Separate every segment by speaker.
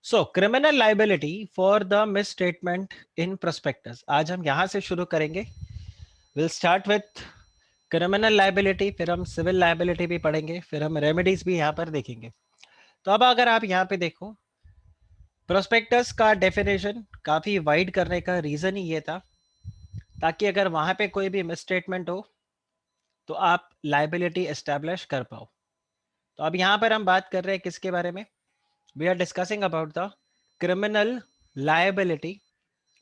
Speaker 1: So criminal liability for the misstatement in prospectus, आज हम यहां से शुरू करेंगे। Will start with criminal liability, फिर हम सिविल लाइबिलिटी भी पढ़ेंगे, फिर हम रेमेडीज भी यहाँ पर देखेंगे। तो अब अगर आप यहाँ पे देखो, प्रोस्पेक्टस का डेफिनेशन काफी वाइड करने का रीजन ही ये था ताकि अगर वहां पे कोई भी मिसस्टेटमेंट हो तो आप लाइबिलिटी एस्टैब्लिश कर पाओ। तो अब यहाँ पर हम बात कर रहे हैं किसके बारे में? We are discussing about the criminal liability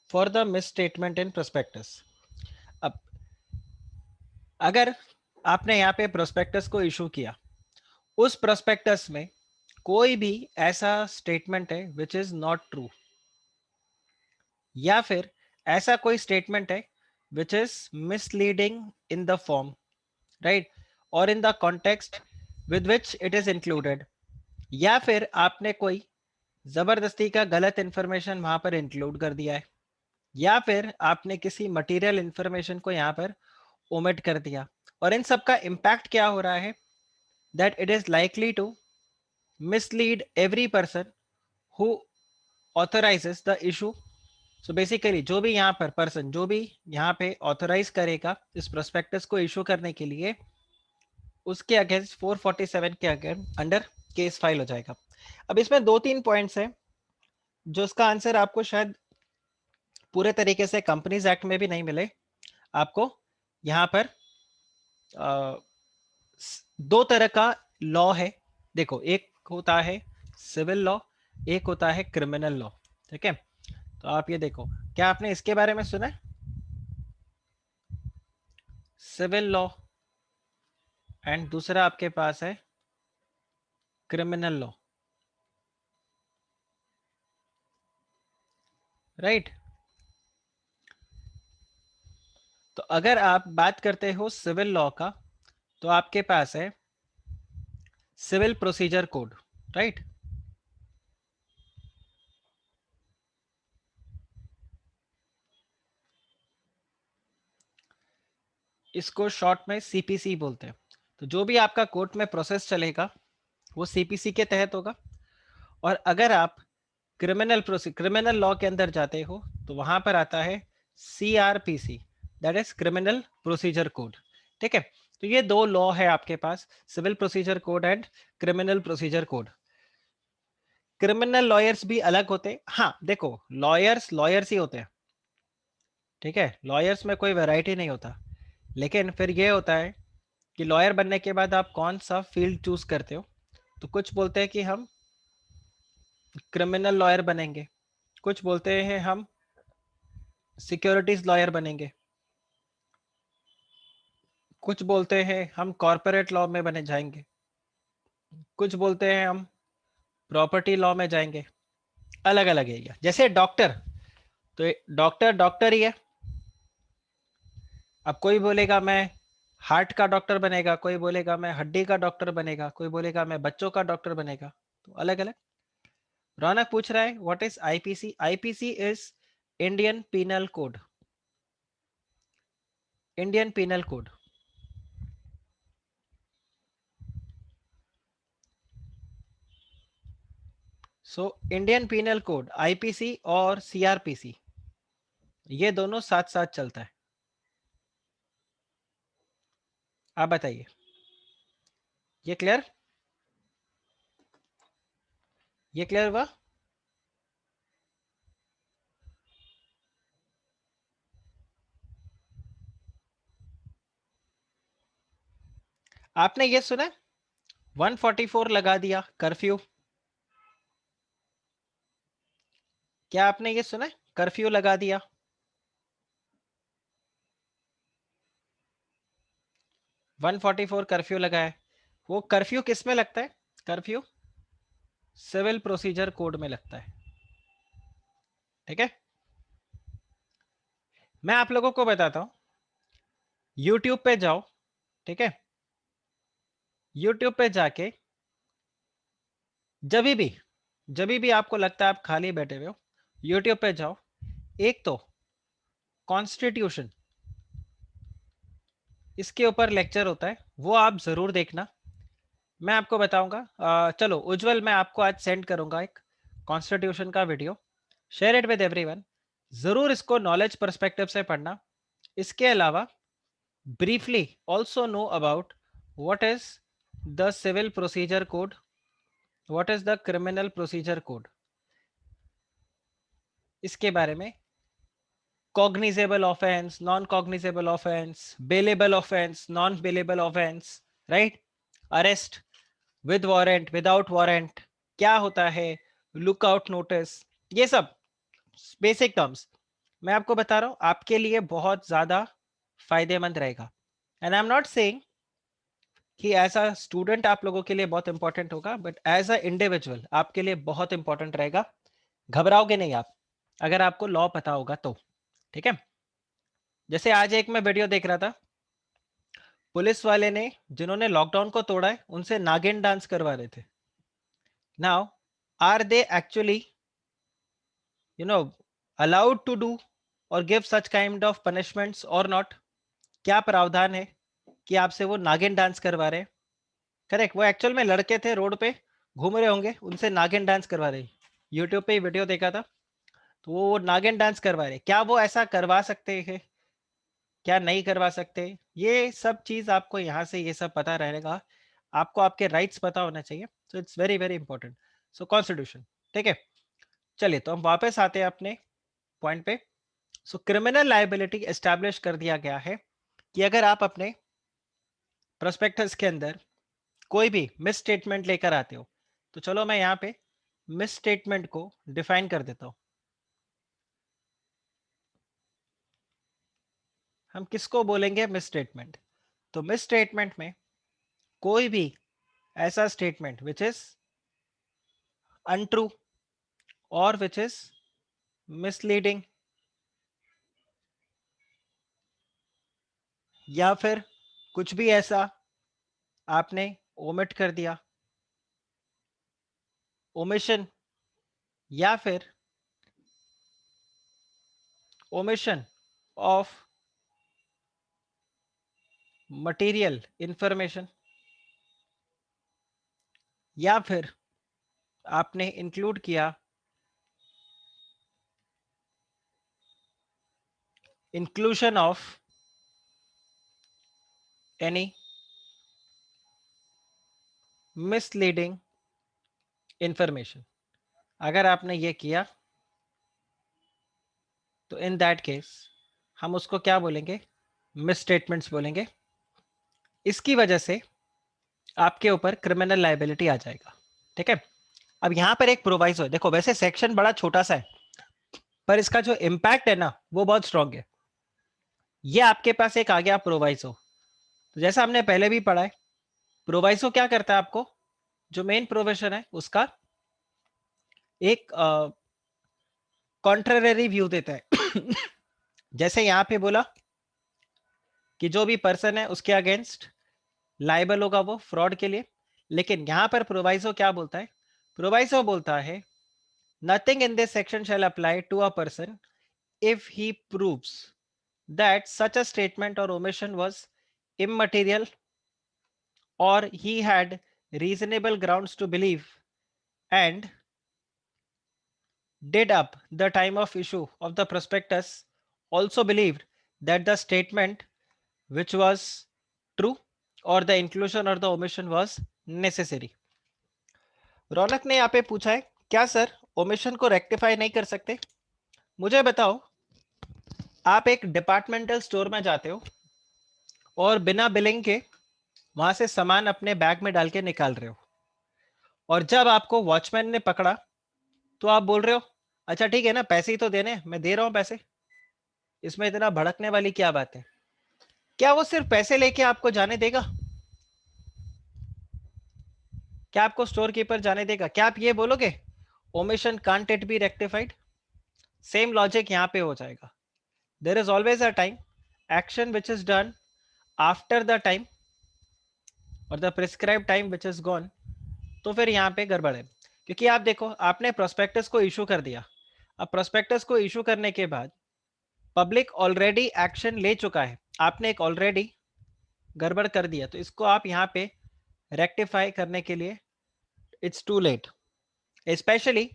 Speaker 1: for the misstatement in prospectus. अब अगर आपने यहाँ पे प्रोस्पेक्टस को इशू किया, उस प्रोस्पेक्टस में कोई भी ऐसा स्टेटमेंट है विच इज नॉट ट्रू, या फिर ऐसा कोई स्टेटमेंट है which is misleading in the form, right, और in the context with which it is included, या फिर आपने कोई जबरदस्ती का गलत इंफॉर्मेशन वहां पर इंक्लूड कर दिया है, या फिर आपने किसी मटेरियल इंफॉर्मेशन को यहाँ पर ओमिट कर दिया, और इन सब का इम्पैक्ट क्या हो रहा है? That it is likely to mislead every person who authorizes the issue. So basically जो भी यहाँ पर पर्सन, जो भी यहाँ पे ऑथोराइज करेगा इस प्रोस्पेक्टस को इशू करने के लिए, उसके अगेंस्ट 447 के अंडर केस फाइल हो जाएगा। अब इसमें दो तीन पॉइंट्स हैं जो इसका आंसर आपको शायद पूरे तरीके से कंपनीज एक्ट में भी नहीं मिले। आपको यहाँ पर दो तरह का लॉ है। देखो, एक होता है सिविल लॉ, एक होता है क्रिमिनल लॉ, ठीक है? तो आप ये देखो, क्या आपने इसके बारे में सुना है? सिविल लॉ एंड दूसरा आपके पास है क्रिमिनल लॉ, राइट? तो अगर आप बात करते हो सिविल लॉ का, तो आपके पास है सिविल प्रोसीजर कोड, राइट? इसको शॉर्ट में सीपीसी बोलते हैं। तो जो भी आपका कोर्ट में प्रोसेस चलेगा वो सीपीसी के तहत होगा। और अगर आप क्रिमिनल लॉ के अंदर जाते हो तो वहां पर आता है CrPC, that is criminal procedure code, ठीक है? तो ये दो लॉ है आपके पास, civil procedure code and criminal procedure code. Criminal lawyers भी अलग होते हैं। हाँ देखो, लॉयर्स लॉयर्स ही होते हैं, ठीक है? लॉयर्स में कोई वैरायटी नहीं होता। लेकिन फिर ये होता है कि लॉयर बनने के बाद आप कौन सा फील्ड चूज करते हो। तो कुछ बोलते हैं कि हम क्रिमिनल लॉयर बनेंगे, कुछ बोलते हैं हम सिक्योरिटीज लॉयर बनेंगे, कुछ बोलते हैं हम कॉरपोरेट लॉ में बने जाएंगे, कुछ बोलते हैं हम प्रॉपर्टी लॉ में जाएंगे। अलग अलग एरिया। जैसे डॉक्टर, तो डॉक्टर डॉक्टर ही है। अब कोई बोलेगा मैं हार्ट का डॉक्टर बनेगा, कोई बोलेगा मैं हड्डी का डॉक्टर बनेगा, कोई बोलेगा मैं बच्चों का डॉक्टर बनेगा। तो अलग अलग। रौनक पूछ रहा है what is IPC? IPC is Indian penal code, Indian penal code. So Indian penal code, IPC और सीआरपीसी, ये दोनों साथ साथ चलता है। आप बताइए, ये क्लियर? ये क्लियर हुआ? आपने ये सुना 144 लगा दिया कर्फ्यू? क्या आपने ये सुना कर्फ्यू लगा दिया? 144 कर्फ्यू लगा है। वो कर्फ्यू किस में लगता है? कर्फ्यू सिविल प्रोसीजर कोड में लगता है, ठीक है? मैं आप लोगों को बताता हूं, यूट्यूब पे जाओ, ठीक है? यूट्यूब पे जाके जब भी आपको लगता है आप खाली बैठे हुए हो, यूट्यूब पे जाओ। एक तो कॉन्स्टिट्यूशन, इसके ऊपर लेक्चर होता है, वो आप जरूर देखना। मैं आपको बताऊंगा। चलो उज्जवल, मैं आपको आज सेंड करूंगा एक कॉन्स्टिट्यूशन का video, share it with everyone. जरूर इसको नॉलेज पर्सपेक्टिव से पढ़ना। इसके अलावा briefly also know about what is the civil procedure code, what is the criminal procedure code, इसके बारे में, cognizable offense, non-cognizable offense, bailable offense, non-bailable offense, right? Arrest with warrant, without warrant, क्या होता है, लुकआउट नोटिस, ये सब basic terms मैं आपको बता रहा हूं, आपके लिए बहुत ज्यादा फायदेमंद रहेगा। And I am not saying कि एज अ स्टूडेंट आप लोगों के लिए बहुत इंपॉर्टेंट होगा, बट एज अ इंडिविजुअल आपके लिए बहुत इंपॉर्टेंट रहेगा। घबराओगे नहीं आप अगर आपको लॉ पता होगा तो, ठीक है। जैसे आज एक मैं वीडियो देख रहा था, पुलिस वाले ने जिन्होंने लॉकडाउन को तोड़ा है उनसे नागिन डांस करवा रहे थे। Now are they actually allowed to do और give such kind of punishments और नॉट? क्या प्रावधान है कि आपसे वो नागिन डांस करवा रहे हैं? करेक्ट, वो एक्चुअल में लड़के थे, रोड पे घूम रहे होंगे, उनसे नागिन डांस करवा रहे। यूट्यूब पे वीडियो देखा था, तो वो नागिन डांस करवा रहे। क्या वो ऐसा करवा सकते हैं, क्या नहीं करवा सकते? ये सब चीज आपको यहाँ से ये सब पता रहेगा। आपको आपके राइट्स पता होना चाहिए, so it's very very important. So constitution, ठीक है। चलिए तो हम वापस आते हैं अपने पॉइंट पे। सो क्रिमिनल लायबिलिटी एस्टैब्लिश कर दिया गया है कि अगर आप अपने प्रोस्पेक्टस के अंदर कोई भी मिस स्टेटमेंट लेकर आते हो, तो चलो मैं यहाँ पे मिस स्टेटमेंट को डिफाइन कर देता हूं। हम किसको बोलेंगे मिस स्टेटमेंट? तो मिस स्टेटमेंट में कोई भी ऐसा स्टेटमेंट विच इज अनट्रू और विच इज मिसलीडिंग, या फिर कुछ भी ऐसा आपने ओमिट कर दिया, ओमिशन, या फिर ओमिशन ऑफ मटेरियल इंफॉर्मेशन, या फिर आपने इंक्लूड किया inclusion of any misleading information. अगर आपने ये किया तो इन दैट केस हम उसको क्या बोलेंगे? मिस स्टेटमेंट्स बोलेंगे। इसकी वजह से आपके ऊपर क्रिमिनल लायबिलिटी आ जाएगा, ठीक है। अब यहां पर एक प्रोवाइजो है, देखो वैसे सेक्शन बड़ा छोटा सा है, पर इसका जो इम्पैक्ट है ना वो बहुत स्ट्रांग है। ये आपके पास एक आ गया प्रोवाइजो। तो जैसा हमने पहले भी पढ़ा है, प्रोवाइजो क्या करता है, आपको जो मेन प्रोविजन है उसका एक कॉन्ट्ररी व्यू देता है। जैसे यहां पे बोला कि जो भी पर्सन है उसके अगेंस्ट लाइबल होगा वो फ्रॉड के लिए, लेकिन यहां पर प्रोवाइजो क्या बोलता है? प्रोवाइजो बोलता है nothing in this section shall apply to a person if he proves that such a statement or omission was immaterial or he had reasonable grounds to believe and did up the time of issue of the prospectus also believed that the statement which was true or the inclusion or the omission was necessary। रौनक ने यहाँ पे पूछा है क्या sir omission को rectify नहीं कर सकते? मुझे बताओ, आप एक डिपार्टमेंटल स्टोर में जाते हो और बिना बिलिंग के वहां से सामान अपने बैग में डाल के निकाल रहे हो, और जब आपको वॉचमैन ने पकड़ा तो आप बोल रहे हो अच्छा ठीक है ना, पैसे ही तो देने, मैं दे रहा हूं पैसे, इसमें इतना भड़कने वाली क्या बात है? क्या वो सिर्फ पैसे लेके आपको जाने देगा? क्या आपको स्टोर कीपर जाने देगा? क्या आप ये बोलोगे omission can't it be rectified? Same logic यहां पे हो जाएगा। There is always a time, action which is done after the time और the prescribe time which is gone, तो फिर यहाँ पे गड़बड़ है। क्योंकि आप देखो, आपने प्रोस्पेक्टस को इशू कर दिया, अब प्रोस्पेक्टस को इशू करने के बाद पब्लिक ऑलरेडी एक्शन ले चुका है, आपने एक ऑलरेडी गड़बड़ कर दिया, तो इसको आप यहाँ पे रेक्टिफाई करने के लिए इट्स टू लेट। स्पेशली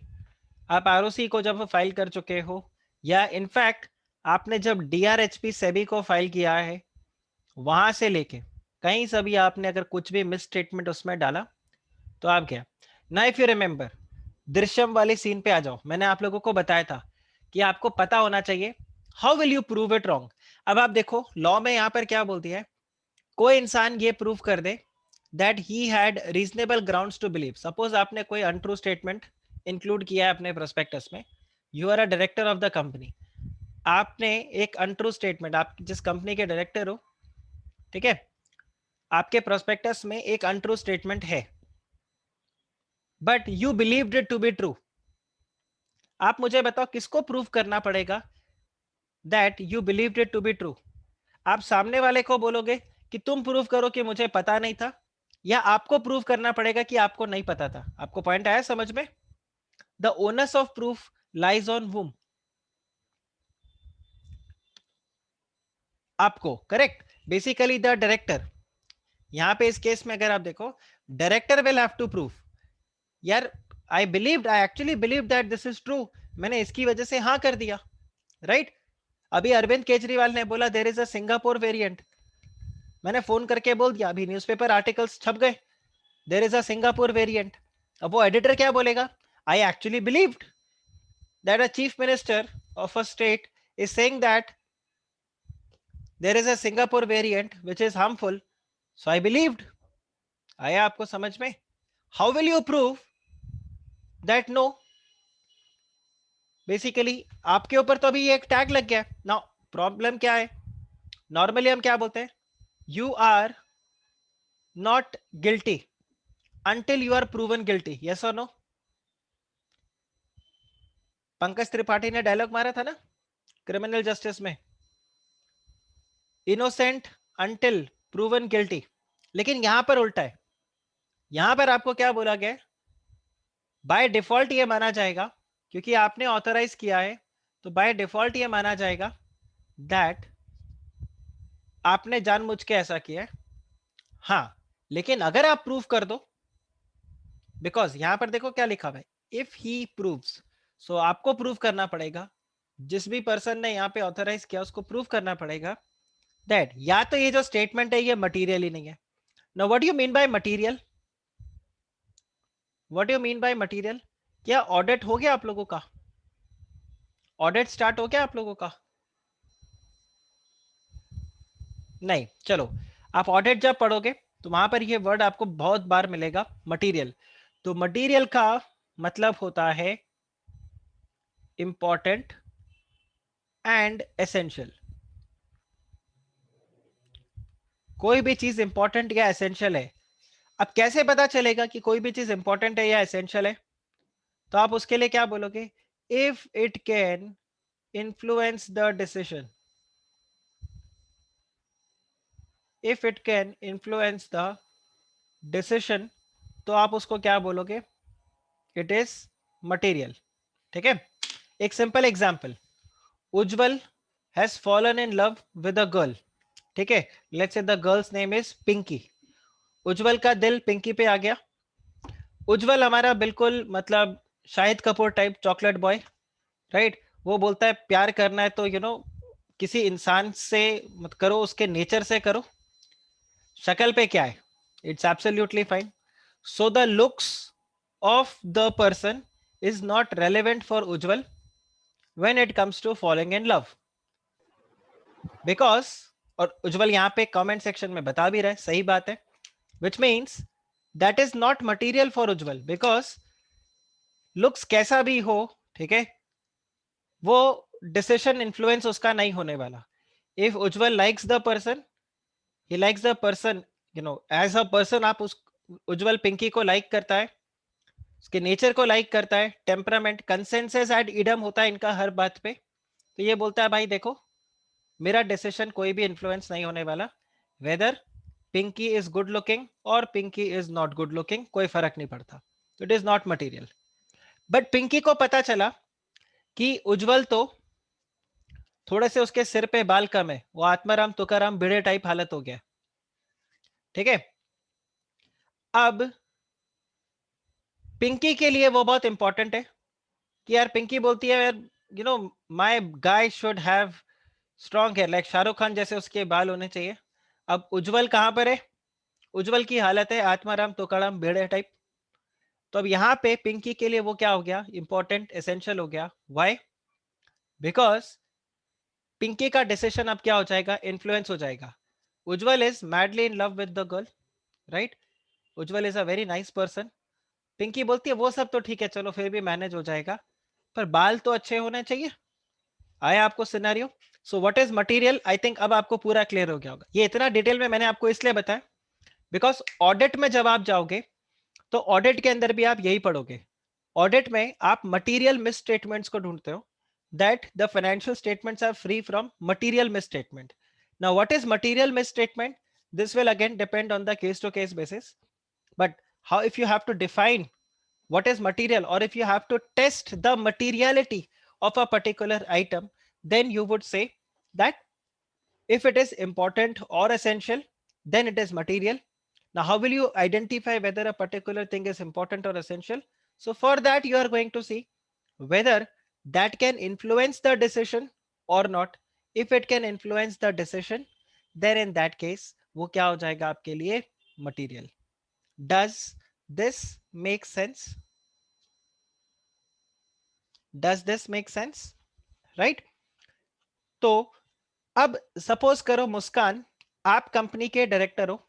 Speaker 1: आप आरओसी को जब फाइल कर चुके हो, या इनफैक्ट आपने जब डीआरएचपी सेबी को फाइल किया है, वहां से लेके कहीं से भी आपने अगर कुछ भी मिस स्टेटमेंट उसमें डाला तो आप क्या ना, इफ यू रिमेंबर दृश्यम वाले सीन पे आ जाओ। मैंने आप लोगों को बताया था कि आपको पता होना चाहिए how will you prove it wrong. अब आप देखो लॉ में यहां पर क्या बोलती है, कोई इंसान ये प्रूव कर दे that he had reasonable grounds to believe. Suppose आपने कोई अनट्रू स्टेटमेंट इंक्लूड किया है अपने प्रोस्पेक्टस में, you are a director of the company, आपने एक अनट्रू स्टेटमेंट, आप जिस कंपनी के डायरेक्टर हो, ठीक है, आपके प्रोस्पेक्टस में एक अनट्रू स्टेटमेंट है, but you believed it to be true. आप मुझे बताओ किसको प्रूव करना पड़ेगा that you believed it to be true? आप सामने वाले को बोलोगे कि तुम प्रूव करो कि मुझे पता नहीं था, या आपको प्रूव करना पड़ेगा कि आपको नहीं पता था? आपको पॉइंट आया समझ में? The onus of proof lies on whom? आपको, करेक्ट, बेसिकली द डायरेक्टर। यहां पे इस केस में अगर आप देखो, director will have to prove, यार I actually believe that this is true, मैंने इसकी वजह से हाँ कर दिया, राइट right? अभी अरविंद केजरीवाल ने बोला there is a Singapore variant, मैंने फोन करके बोल दिया, अभी न्यूज़पेपर आर्टिकल्स छप गए, there is a Singapore variant. अब वो एडिटर क्या बोलेगा? I actually believed that a chief minister of a state is saying that there is a Singapore variant which is harmful, so I believed. आया आपको समझ में? How will you prove that no? Basically आपके ऊपर तो अभी एक tag लग गया ना। प्रॉब्लम क्या है, नॉर्मली हम क्या बोलते हैं, you are not guilty until you are proven guilty, yes or no? Pankaj Tripathi ने डायलॉग मारा था ना क्रिमिनल जस्टिस में, इनोसेंट अंटिल प्रूवन गिल्टी। लेकिन यहां पर उल्टा है, यहां पर आपको क्या बोला गया, बाय डिफॉल्ट ये माना जाएगा, क्योंकि आपने ऑथराइज किया है, तो बाय डिफॉल्ट ये माना जाएगा दैट आपने जानबूझ के ऐसा किया है। हाँ, लेकिन अगर आप प्रूव कर दो, बिकॉज यहां पर देखो क्या लिखा हुआ है, इफ ही प्रूव्स, सो आपको प्रूव करना पड़ेगा, जिस भी पर्सन ने यहाँ पे ऑथराइज किया उसको प्रूव करना पड़ेगा दैट या तो ये जो स्टेटमेंट है ये मटीरियल ही नहीं है। Now what you mean by material? What you mean by material? क्या ऑडिट हो गया आप लोगों का? ऑडिट स्टार्ट हो गया आप लोगों का? नहीं, चलो, आप ऑडिट जब पढ़ोगे तो वहां पर ये वर्ड आपको बहुत बार मिलेगा, मटीरियल। तो मटीरियल का मतलब होता है इंपॉर्टेंट एंड एसेंशियल। कोई भी चीज इंपॉर्टेंट या एसेंशियल है। अब कैसे पता चलेगा कि कोई भी चीज इंपॉर्टेंट है या एसेंशियल है? तो आप उसके लिए क्या बोलोगे, if it can influence the decision, if it can influence the decision, तो आप उसको क्या बोलोगे, इट इज मटेरियल। ठीक है, एक simple example, Ujjwal has fallen in love with a girl, ठीक है, let's say the girl's name is Pinky. Ujjwal का दिल पिंकी पे आ गया। उज्जवल हमारा बिल्कुल मतलब Shahid Kapoor type chocolate boy, right? वो बोलता है प्यार करना है तो किसी इंसान से मत करो, उसके नेचर से करो। शक्ल पे क्या है, it's absolutely fine. So the looks of the person is not relevant for Ujjwal when it comes to following in love, because, और उज्जवल यहाँ पे कमेंट सेक्शन में बता भी रहा है, सही बात है, which means that is not material for Ujjwal, because looks कैसा भी हो, ठीक है, वो डिसीजन इन्फ्लुएंस उसका नहीं होने वाला। If Ujjwal likes the person, he likes the person, as a person, आप उस उज्जवल पिंकी को लाइक करता है, उसके नेचर को लाइक करता है, टेम्परामेंट, कंसेंसस एड इडम होता है इनका हर बात पे। तो ये बोलता है भाई देखो, मेरा डिसीजन कोई भी इन्फ्लुएंस नहीं होने वाला, whether Pinky is good looking और Pinky is not good looking, कोई फर्क नहीं पड़ता, तो it is not material. But Pinky को पता चला कि उज्जवल तो थोड़े से उसके सिर पे बाल कम है, वो आत्माराम तुकाराम भिड़े टाइप हालत हो गया, ठीक है। अब पिंकी के लिए वो बहुत इंपॉर्टेंट है, कि यार पिंकी बोलती है यार you know my guy should have strong hair, like Shahrukh Khan जैसे उसके बाल होने चाहिए। अब उज्जवल कहां पर है? उज्जवल की हालत है आत्माराम तोकाराम भेड़े टाइप। तो अब यहाँ पे पिंकी के लिए वो क्या हो गया? इंपॉर्टेंट, एसेंशियल हो गया। व्हाई? बिकॉज पिंकी का डिसीजन अब क्या हो जाएगा? इन्फ्लुएंस हो जाएगा। Ujjwal is madly in love with the girl, right? Ujjwal is a very nice person. Pinky बोलती है वो सब तो ठीक है, चलो फिर भी मैनेज हो जाएगा, पर बाल तो अच्छे होने चाहिए। आया आपको scenario? So what is material? I think अब आपको पूरा क्लियर हो गया होगा। ये इतना डिटेल में मैंने आपको इसलिए बताया बिकॉज ऑडिट में जब आप जाओगे तो ऑडिट के अंदर भी आप यही पढ़ोगे। ऑडिट में आप मटेरियल मिस स्टेटमेंट्स को ढूंढते हो, that the financial statements are free from material misstatement. Now what is material misstatement? This will again depend on the case to case basis, but how if you have to define what is material, or if you have to test the materiality of a particular item, then you would say that if it is important or essential, then it is material. Now how will you identify whether a particular thing is important or essential? So for that you are going to see whether that can influence the decision or not. If it can influence the decision, then in that case वो क्या हो जाएगा आपके लिए? Material. Does this make sense? Does this make sense? Right? तो अब suppose करो मुस्कान, आप कंपनी के डायरेक्टर हो,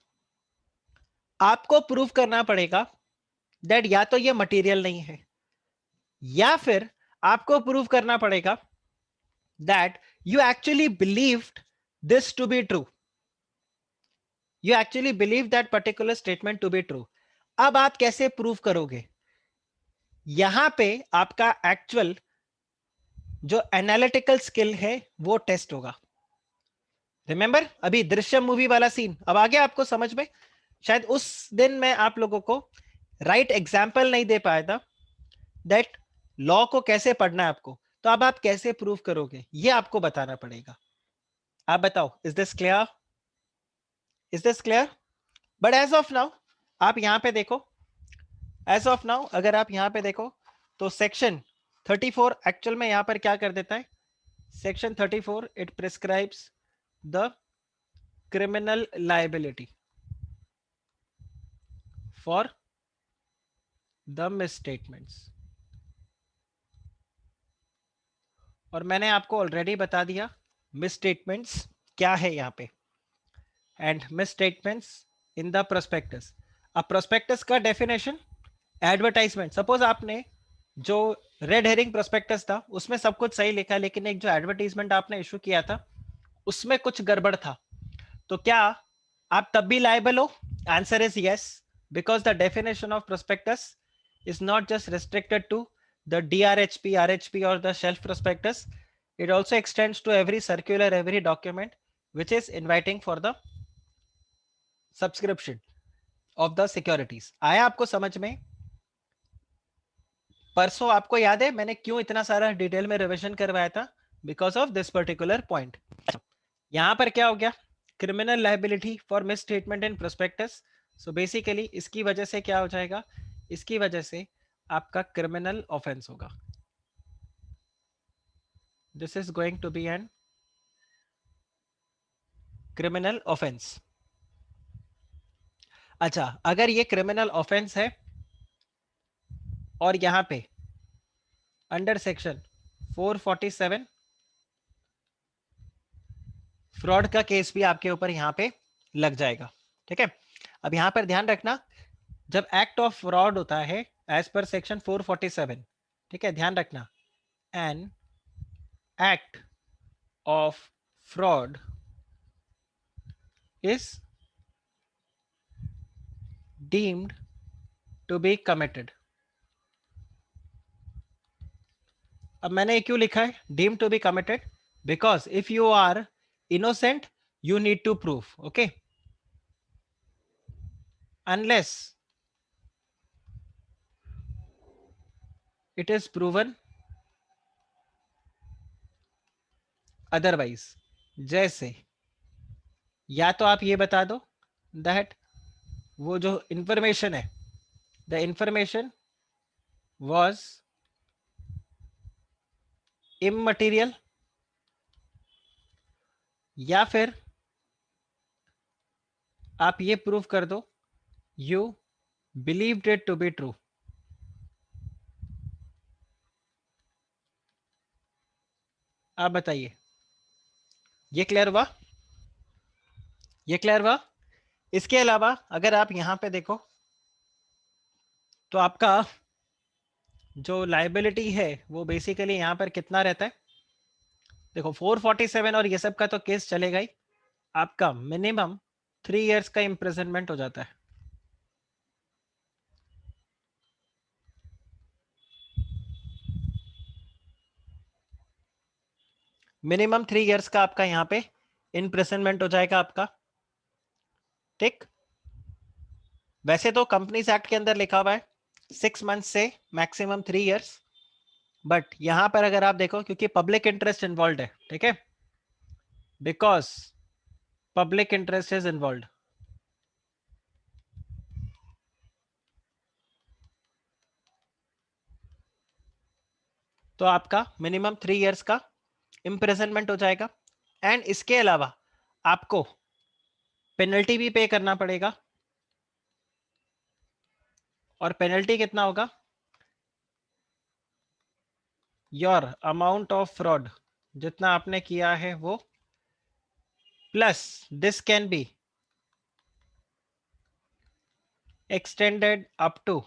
Speaker 1: आपको प्रूव करना पड़ेगा दैट या तो ये मटेरियल नहीं है, या फिर आपको प्रूव करना पड़ेगा that you actually believed this to be true, you actually believe that particular statement to be true. अब आप कैसे प्रूव करोगे? यहां पे आपका एक्चुअल जो एनालिटिकल स्किल है वो टेस्ट होगा। रिमेंबर अभी दृश्यम मूवी वाला सीन अब आ गया आपको समझ में? शायद उस दिन मैं आप लोगों को राइट एग्जाम्पल नहीं दे पाया था दैट लॉ को कैसे पढ़ना है आपको, तो अब आप कैसे प्रूव करोगे ये आपको बताना पड़ेगा। आप बताओ, is this clear? Is this clear? But as of now आप यहां पे देखो, एज ऑफ नाउ अगर आप यहां पे देखो तो सेक्शन 34 एक्चुअल में यहां पर क्या कर देता है? Section 34 it prescribes the criminal liability for the misstatements. और मैंने आपको ऑलरेडी बता दिया मिसस्टेटमेंट्स क्या है यहाँ पे, and misstatements in the prospectus. अब प्रोस्पेक्टस का डेफिनेशन, एडवर्टाइजमेंट। सपोज आपने जो रेड हेरिंग प्रोस्पेक्टस था उसमें सब कुछ सही लिखा, लेकिन एक जो एडवर्टाइजमेंट आपने इशू किया था उसमें कुछ गड़बड़ था, तो क्या आप तब भी लायबल हो? Answer is yes, because the definition of prospectus is not just restricted to the DRHP, RHP or the shelf prospectus. It also extends to every circular, every document which is inviting for the subscription of the securities. आया आपको समझ में? परसों आपको याद है मैंने क्यों इतना सारा डिटेल में रिवीजन करवाया था? Because of this particular point. यहां पर क्या हो गया? Criminal liability for miss statement in prospectus. So basically इसकी वजह से क्या हो जाएगा? इसकी वजह से आपका क्रिमिनल ऑफेंस होगा। This is going to be an criminal offense. अच्छा, अगर ये क्रिमिनल ऑफेंस है और यहां पे अंडर सेक्शन 447 फ्रॉड का केस भी आपके ऊपर यहां पे लग जाएगा। ठीक है, अब यहां पर ध्यान रखना, जब एक्ट ऑफ फ्रॉड होता है एज पर सेक्शन 447, ठीक है, ध्यान रखना, an act of fraud is deemed to be committed. अब मैंने क्यों लिखा है deemed to be committed? Because if you are innocent you need to prove, okay, unless it is proven otherwise। जैसे या तो आप ये बता दो दैट वो जो इंफॉर्मेशन है, द इंफॉर्मेशन was इममटीरियल, या फिर आप ये प्रूव कर दो you believed it to be true. आप बताइए, ये क्लियर हुआ? ये क्लियर हुआ? इसके अलावा अगर आप यहां पे देखो तो आपका जो लाइबिलिटी है वो बेसिकली यहां पर कितना रहता है? देखो 447 और ये सब का तो केस चलेगा ही, आपका मिनिमम 3 इयर्स का इम्प्रिजनमेंट हो जाता है। मिनिमम 3 इयर्स का आपका यहाँ पे इम्प्रिजनमेंट हो जाएगा आपका। ठीक, वैसे तो कंपनीज एक्ट के अंदर लिखा हुआ है 6 मंथ से मैक्सिमम 3 इयर्स, बट यहां पर अगर आप देखो क्योंकि पब्लिक इंटरेस्ट इन्वॉल्व है, ठीक है, because public interest is involve, तो आपका मिनिमम 3 इयर्स का इम्प्रिजनमेंट हो जाएगा। एंड इसके अलावा आपको पेनल्टी भी पे करना पड़ेगा, और पेनल्टी कितना होगा? योर अमाउंट ऑफ फ्रॉड, जितना आपने किया है वो, plus this can be extended up to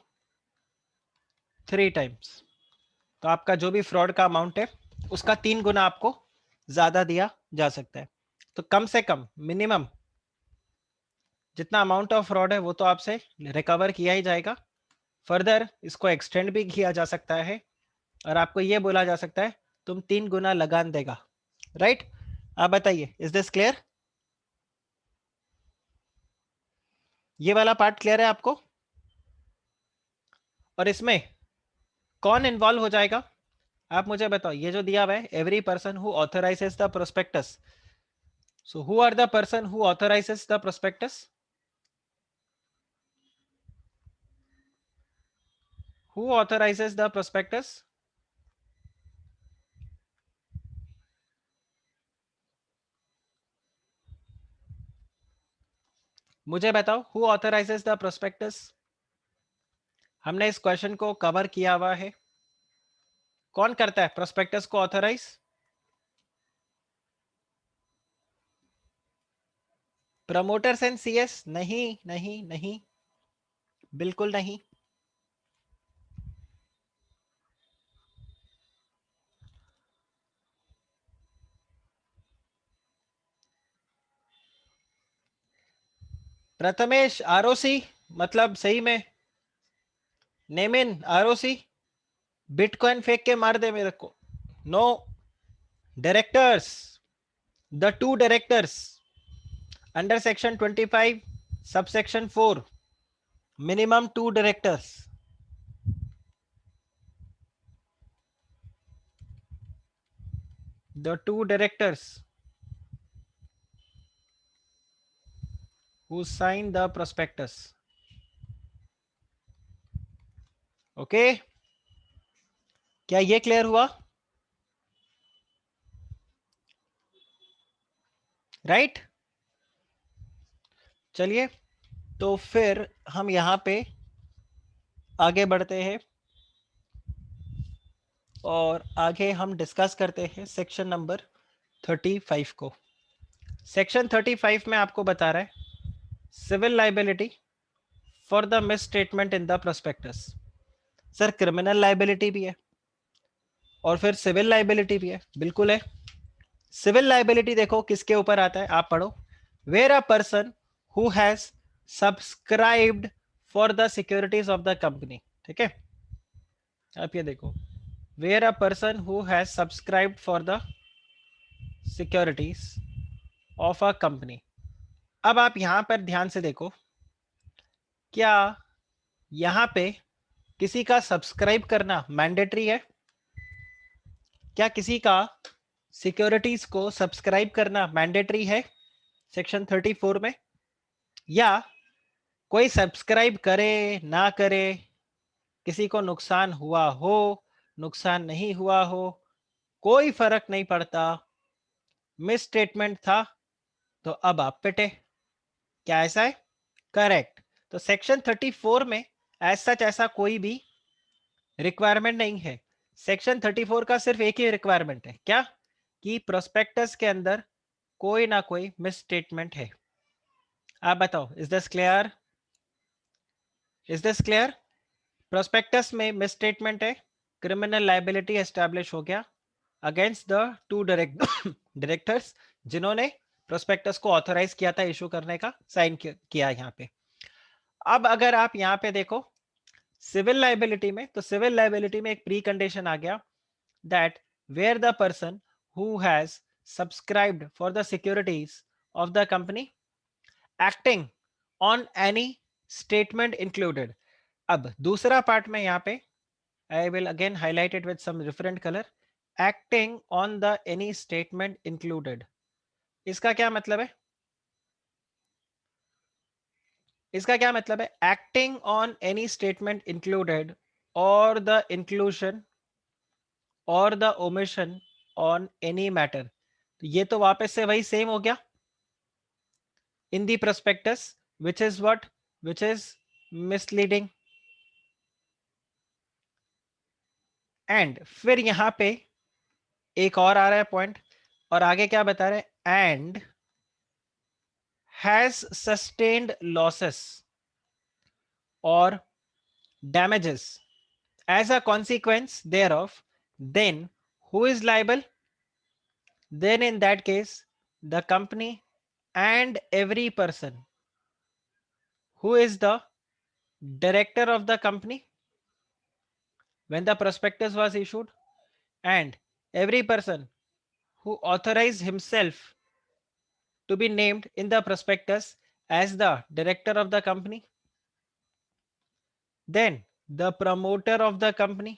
Speaker 1: 3 times. तो आपका जो भी फ्रॉड का अमाउंट है उसका 3 गुना आपको ज्यादा दिया जा सकता है। तो कम से कम मिनिमम जितना अमाउंट ऑफ फ्रॉड है वो तो आपसे रिकवर किया ही जाएगा, फर्दर इसको एक्सटेंड भी किया जा सकता है, और आपको ये बोला जा सकता है तुम 3 गुना लगान देगा। राइट, आप बताइए, इज दिस क्लियर? ये वाला पार्ट क्लियर है आपको? और इसमें कौन इन्वॉल्व हो जाएगा आप मुझे बताओ। ये जो दिया हुआ है every person who authorises the prospectus, so who are the person who authorises the prospectus? Who authorises the prospectus? मुझे बताओ, हु ऑथराइजेस द प्रोस्पेक्टस? हमने इस क्वेश्चन को कवर किया हुआ है, कौन करता है प्रोस्पेक्टस को ऑथराइज? Promoters and CS? नहीं नहीं नहीं, बिल्कुल नहीं। प्रथमेश आरओसी, मतलब सही में नेम इन आरओसी, बिटकॉइन फेंक के मार दे मेरे को। No, directors, the 2 directors under section 25 subsection 4, minimum 2 directors. The 2 directors who sign the prospectus. Okay, क्या ये क्लियर हुआ? राइट, चलिए तो फिर हम यहां पे आगे बढ़ते हैं और आगे हम डिस्कस करते हैं सेक्शन नंबर 35 को। सेक्शन 35 में आपको बता रहा है civil liability for the misstatement in the prospectus. Sir criminal liability भी है और फिर सिविल लाइबिलिटी भी है, बिल्कुल है। सिविल लाइबिलिटी देखो किसके ऊपर आता है, आप पढ़ो। Where a person who has subscribed for the securities of the company, ठीक है, आप ये देखो, where a person who has subscribed for the securities of a company. अब आप यहां पर ध्यान से देखो, क्या यहां पे किसी का सब्सक्राइब करना मैंडेटरी है? क्या किसी का सिक्योरिटीज को सब्सक्राइब करना मैंडेटरी है सेक्शन 34 में? या कोई सब्सक्राइब करे ना करे, किसी को नुकसान हुआ हो नुकसान नहीं हुआ हो, कोई फर्क नहीं पड़ता, मिस स्टेटमेंट था तो अब आप पिटे। क्या ऐसा है? करेक्ट। तो सेक्शन 34 में एज सच ऐसा कोई भी रिक्वायरमेंट नहीं है। सेक्शन 34 का सिर्फ एक ही रिक्वायरमेंट है, क्या? कि प्रोस्पेक्टस के अंदर कोई ना कोई मिस स्टेटमेंट है। आप बताओ, is this clear? Is this clear? Prospectus में मिस स्टेटमेंट है, क्रिमिनल लाइबिलिटी एस्टैब्लिश हो गया अगेंस्ट द टू डायरेक्टर्स जिन्होंने प्रोस्पेक्टस को ऑथराइज किया था इशू करने का, साइन किया यहाँ पे। अब अगर आप यहाँ पे देखो सिविल लाइबिलिटी में, तो सिविल लाइबिलिटी में एक प्री कंडीशन आ गया that where the person who has subscribed for the securities of the company acting on any statement included. अब दूसरा पार्ट में यहाँ पे I will again highlight it with some different color. Acting on the any statement included. इसका क्या मतलब है? इसका क्या मतलब है? Acting on any statement included or the inclusion or the omission on any matter. तो ये तो वापस से वही सेम हो गया in the prospectus, which is what? Which is misleading. And फिर यहां पे एक और आ रहा है पॉइंट, और आगे क्या बता रहे हैं? And has sustained losses or damages as a consequence thereof, then who is liable? Then in that case the company and every person who is the director of the company when the prospectus was issued, and every person who authorized himself to be named in the prospectus as the director of the company, then the promoter of the company,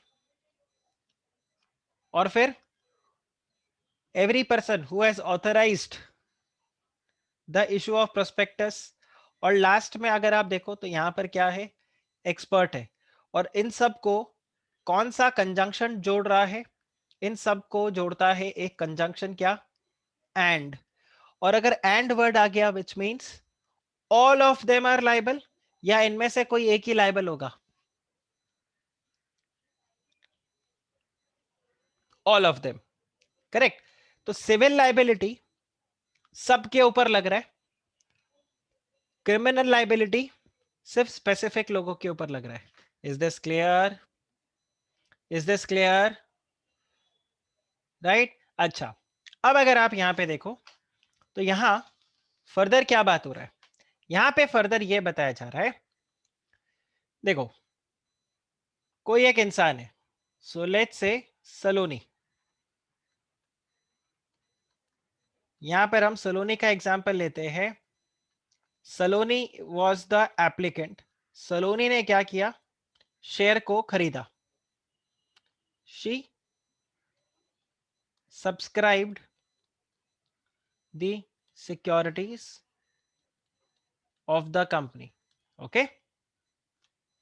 Speaker 1: और फिर every person who has authorized the issue of prospectus, और last में अगर आप देखो तो यहां पर क्या है? एक्सपर्ट है। और इन सब को कौन सा कंजंक्शन जोड़ रहा है? इन सब को जोड़ता है एक कंजंक्शन, क्या? एंड। और अगर एंड वर्ड आ गया which means all of them are liable, या इनमें से कोई एक ही लाइबल होगा? All of them, correct. तो सिविल लाइबिलिटी सबके ऊपर लग रहा है, क्रिमिनल लाइबिलिटी सिर्फ स्पेसिफिक लोगों के ऊपर लग रहा है। Is this clear? Is this clear? Right. अच्छा, अब अगर आप यहां पे देखो तो यहां फर्दर क्या बात हो रहा है? यहां पे फर्दर ये बताया जा रहा है, देखो कोई एक इंसान है, सो लेट्स से सलोनी। यहां पर हम सलोनी का एग्जांपल लेते हैं। सलोनी वॉज द एप्लीकेंट। सलोनी ने क्या किया? शेयर को खरीदा। She subscribed the securities of the company. Okay,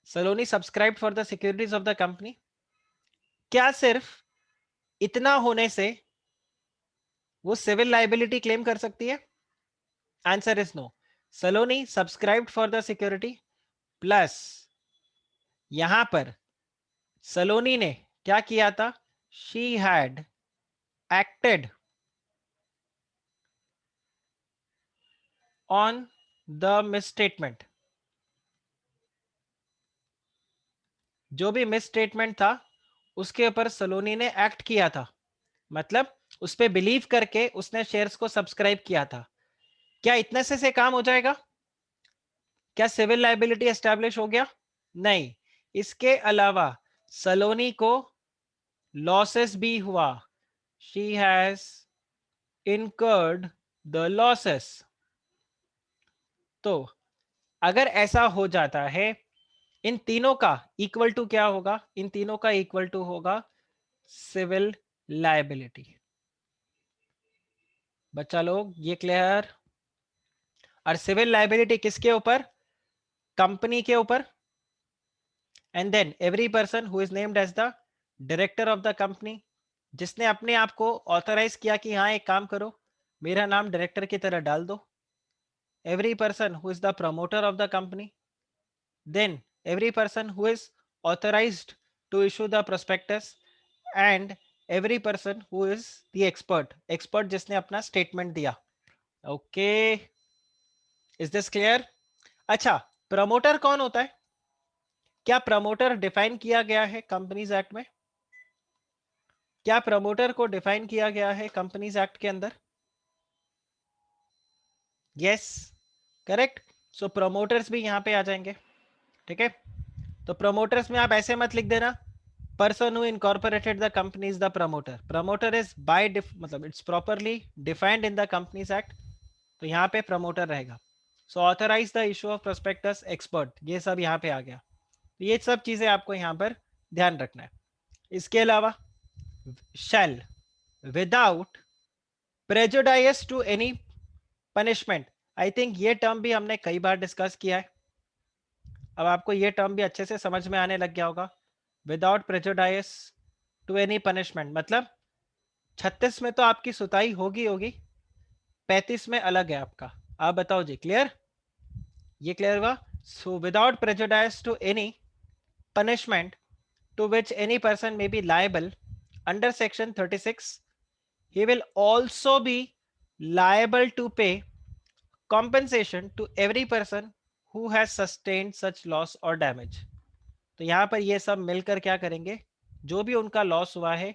Speaker 1: Saloni subscribed for the securities of the company. क्या सिर्फ इतना होने से वो सिविल लाइबिलिटी क्लेम कर सकती है? Answer is no. Saloni subscribed for the security plus यहां पर सलोनी ने क्या किया था? She had acted on the misstatement. जो भी मिसस्टेटमेंट था उसके ऊपर सलोनी ने एक्ट किया था, मतलब उस पर बिलीव करके उसने शेयर्स को सब्सक्राइब किया था। क्या इतने से काम हो जाएगा? क्या सिविल लाइबिलिटी एस्टैब्लिश हो गया? नहीं, इसके अलावा सलोनी को लॉसेस भी हुआ। She has incurred the losses. तो अगर ऐसा हो जाता है, इन तीनों का इक्वल टू क्या होगा? इन तीनों का इक्वल टू होगा सिविल लाइबिलिटी। बच्चा लोग ये क्लियर? और सिविल लाइबिलिटी किसके ऊपर? कंपनी के ऊपर। And then every person who is named as the director of the company जिसने अपने आप को ऑथराइज किया कि हाँ एक काम करो, मेरा नाम डायरेक्टर की तरह डाल दो. Every person who is the promoter of the company, then every person who is authorised to issue the prospectus, and every person who is the expert, expert जिसने अपना स्टेटमेंट दिया. Okay, is this clear? अच्छा, promoter कौन होता है? क्या promoter define किया गया है कंपनीज एक्ट में? क्या प्रमोटर को डिफाइन किया गया है कंपनीज एक्ट के अंदर? Yes, correct. सो प्रमोटर्स भी यहां पे आ जाएंगे. ठीक है, तो प्रमोटर्स में आप ऐसे मत लिख देना person who incorporated the company is the promoter. Promoter is by मतलब it's properly defined in the companies act, तो यहाँ पे प्रमोटर रहेगा. So authorise the issue of prospectus, expert, ये सब यहाँ पे आ गया. तो ये सब चीजें आपको यहाँ पर ध्यान रखना है. इसके अलावा shall without prejudice to any punishment, I think ये टर्म भी हमने कई बार डिस्कस किया है. अब आपको ये टर्म भी अच्छे से समझ में आने लग गया होगा. Without prejudice to any punishment मतलब 36 में तो आपकी सुताई होगी होगी, 35 में अलग है आपका. आप बताओ जी, क्लियर? ये क्लियर हुआ? So without prejudice to any punishment to which any person may be liable under section 36, he will also be liable to pay compensation to every person who has sustained such loss or damage. तो यहां पर ये सब मिलकर क्या करेंगे, जो भी उनका लॉस हुआ है